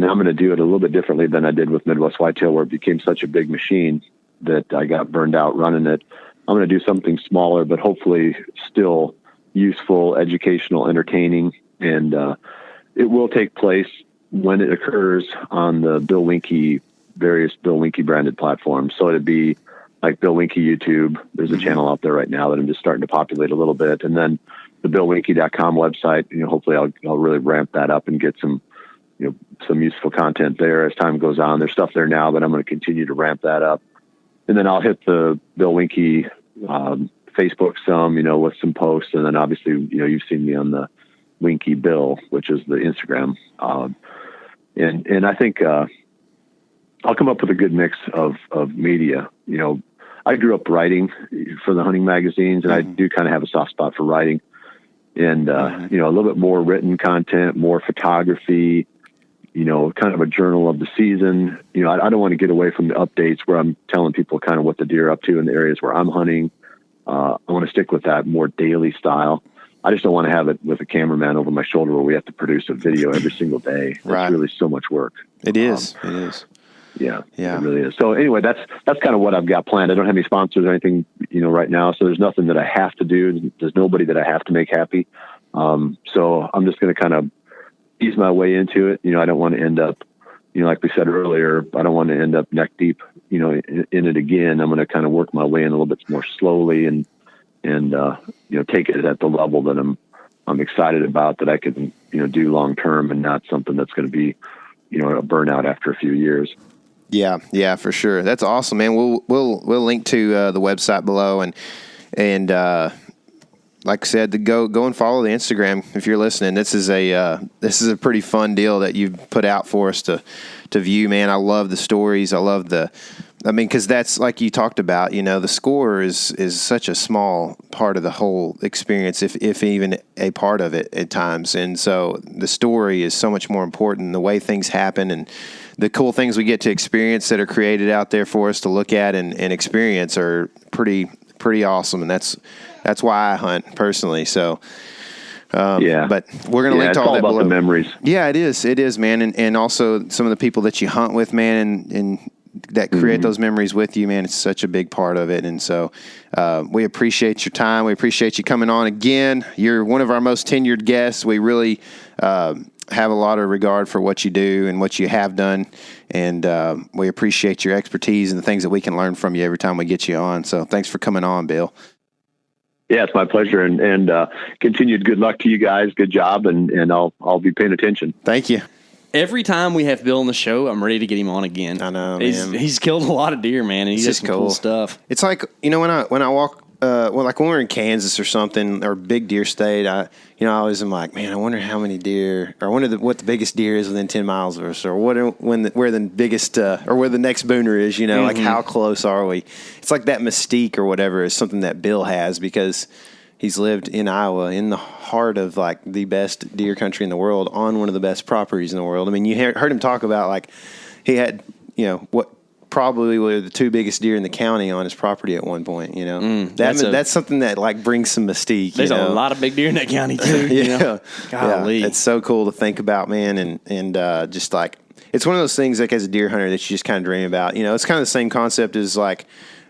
I'm gonna do it a little bit differently than I did with Midwest Whitetail, where it became such a big machine that I got burned out running it. I'm going to do something smaller, but hopefully still useful, educational, entertaining. And it will take place when it occurs on the various Bill Winke branded platforms. So it'd be like Bill Winke YouTube. There's a channel out there right now that I'm just starting to populate a little bit. And then the BillWinke.com website, hopefully I'll really ramp that up and get some useful content there as time goes on. There's stuff there now, but I'm going to continue to ramp that up. And then I'll hit the Bill Winke Facebook some, with some posts. And then obviously, you've seen me on the Winke Bill, which is the Instagram. And I think I'll come up with a good mix of media. I grew up writing for the hunting magazines, and I do kind of have a soft spot for writing. And, a little bit more written content, more photography, kind of a journal of the season. I don't want to get away from the updates where I'm telling people kind of what the deer are up to in the areas where I'm hunting. I want to stick with that more daily style. I just don't want to have it with a cameraman over my shoulder where we have to produce a video every single day. Right. It's really so much work. It is. It is. Yeah, it really is. So anyway, that's kind of what I've got planned. I don't have any sponsors or anything, right now. So there's nothing that I have to do. There's nobody that I have to make happy. So I'm just going to kind of ease my way into it. I don't want to end up, like we said earlier, I don't want to end up neck deep, in it again. I'm going to kind of work my way in a little bit more slowly and take it at the level that I'm excited about, that I can, do long term, and not something that's going to be, a burnout after a few years. Yeah, for sure. That's awesome, man. We'll link to the website below, and like I said, go and follow the Instagram if you're listening. This is a pretty fun deal that you've put out for us to view, man. I love the stories. I love because that's like you talked about. The score is such a small part of the whole experience, if even a part of it at times. And so the story is so much more important. The way things happen and the cool things we get to experience that are created out there for us to look at and experience are pretty awesome. And that's why I hunt personally. So, but we're going to link to all that below. It's all about the memories. Yeah, it is, man. And also some of the people that you hunt with, man, and that create those memories with you, man. It's such a big part of it. And so, we appreciate your time. We appreciate you coming on again. You're one of our most tenured guests. We really, have a lot of regard for what you do and what you have done. And, we appreciate your expertise and the things that we can learn from you every time we get you on. So thanks for coming on, Bill. Yeah, it's my pleasure, and continued good luck to you guys. Good job, and I'll be paying attention. Thank you. Every time we have Bill on the show, I'm ready to get him on again. I know, man. He's killed a lot of deer, man, and he does some cool stuff. It's like, when I walk like when we're in Kansas or something, or big deer state, I always am like, man, I wonder how many deer, or I wonder what the biggest deer is within 10 miles of us, or where the biggest, or where the next booner is, like how close are we? It's like that mystique or whatever is something that Bill has, because he's lived in Iowa, in the heart of like the best deer country in the world, on one of the best properties in the world. I mean, you heard him talk about like he had, what probably were the two biggest deer in the county on his property at one point. That's something that like brings some mystique. There's a lot of big deer in that county too. Golly. Yeah. It's so cool to think about, man, and just like it's one of those things like as a deer hunter that you just kind of dream about. It's kind of the same concept as like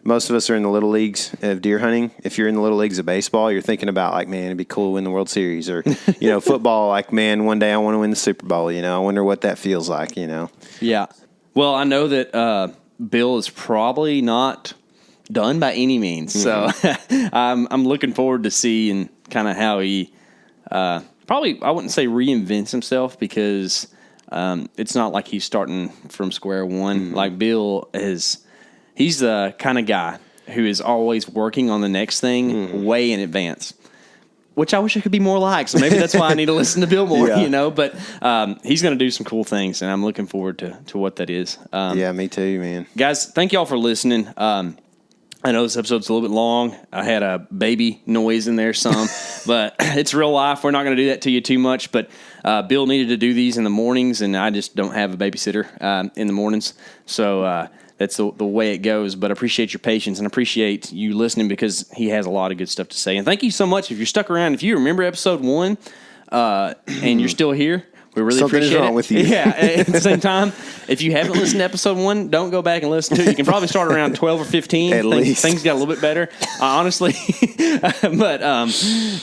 most of us are in the little leagues of deer hunting. If you're in the little leagues of baseball, you're thinking about like, man, it'd be cool to win the World Series, or football. Like, man, one day I want to win the Super Bowl. I wonder what that feels like. Yeah. Well, I know that Bill is probably not done by any means, so I'm looking forward to seeing kind of how he probably, I wouldn't say reinvents himself, because it's not like he's starting from square one. Like Bill he's the kind of guy who is always working on the next thing way in advance, which I wish I could be more like. So maybe that's why I need to listen to Bill more, But he's going to do some cool things, and I'm looking forward to what that is. Me too, man. Guys, thank y'all for listening. I know this episode's a little bit long. I had a baby noise in there some, but it's real life. We're not going to do that to you too much, but Bill needed to do these in the mornings, and I just don't have a babysitter in the mornings. So that's the way it goes. But I appreciate your patience and appreciate you listening, because he has a lot of good stuff to say. And thank you so much if you're stuck around. If you remember episode 1 and you're still here, we really Something appreciate is wrong it. with you. Yeah, at the same time, if you haven't listened to episode 1, don't go back and listen to it. You can probably start around 12 or 15. At least. Things got a little bit better, honestly. But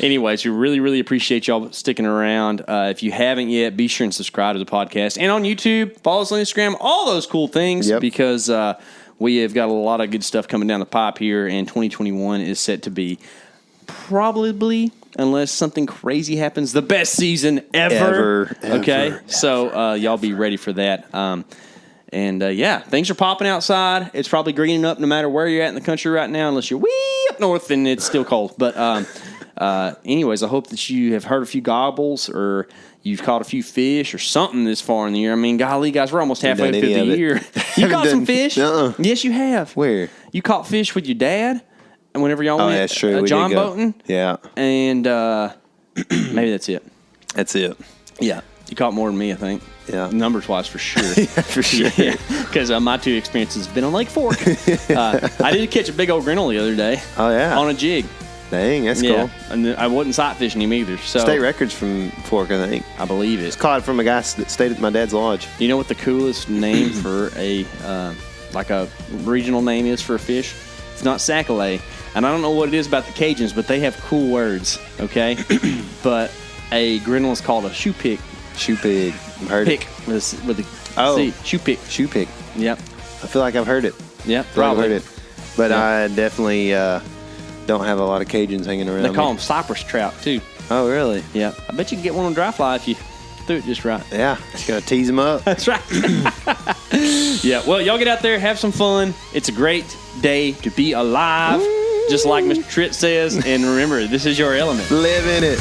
anyways, we really, really appreciate y'all sticking around. If you haven't yet, be sure and subscribe to the podcast. And on YouTube, follow us on Instagram, all those cool things, because we have got a lot of good stuff coming down the pipe here, and 2021 is set to be probably, unless something crazy happens, the best season ever. Okay? So y'all be ready for that. Things are popping outside. It's probably greening up no matter where you're at in the country right now, unless you're way up north and it's still cold. But anyways, I hope that you have heard a few gobbles, or you've caught a few fish or something this far in the year. I mean, golly, guys, we're almost halfway through the year. You caught some fish? Yes, you have. Where? You caught fish with your dad, and whenever y'all went, that's true. John boating. Yeah. And maybe that's it. That's it. Yeah. You caught more than me, I think. Yeah. Numbers-wise, for sure. For sure. Yeah. Because my 2 experiences have been on Lake Fork. I did catch a big old grinnell the other day. Oh, yeah. On a jig. Dang, that's cool. And I wasn't sight fishing him either. So state records from Fork, I think. I believe it. It's caught from a guy that stayed at my dad's lodge. You know what the coolest name for a regional name is for a fish? It's not sac-a-lay. And I don't know what it is about the Cajuns, but they have cool words, okay? But a grinnell is called a shoe pick. Shoe pig. I've heard pick it. with a C. Shoe pick. Shoe pick. Yep. I feel like I've heard it. Yep, Probably. probably. I've heard it. But I definitely don't have a lot of Cajuns hanging around. They call them cypress trout, too. Oh, really? Yeah. I bet you can get one on dry fly if you threw it just right. Yeah. Just got to tease them up. That's right. Yeah. Well, y'all get out there, have some fun. It's a great day to be alive, just like Mr. Tritt says. And remember, this is your element. Live in it.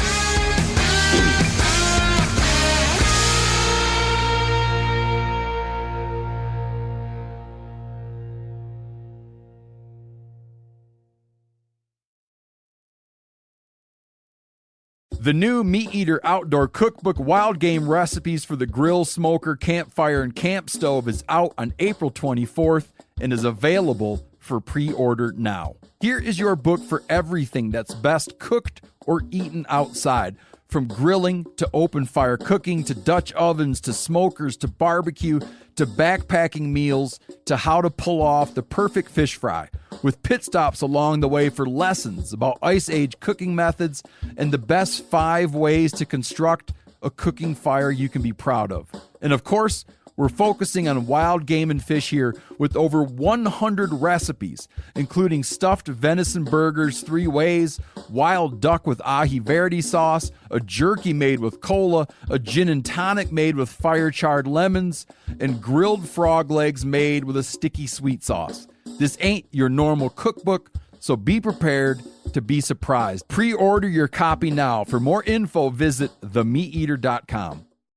The new Meat Eater Outdoor Cookbook Wild Game Recipes for the Grill, Smoker, Campfire, and Camp Stove is out on April 24th and is available for pre-order now. Here is your book for everything that's best cooked or eaten outside. From grilling to open fire cooking to Dutch ovens to smokers to barbecue to backpacking meals to how to pull off the perfect fish fry, with pit stops along the way for lessons about Ice Age cooking methods and the best 5 ways to construct a cooking fire you can be proud of. And of course, we're focusing on wild game and fish here with over 100 recipes, including stuffed venison burgers 3 ways, wild duck with ahi verde sauce, a jerky made with cola, a gin and tonic made with fire-charred lemons, and grilled frog legs made with a sticky sweet sauce. This ain't your normal cookbook, so be prepared, to be surprised. Pre-order your copy now. For more info, visit themeateater.com.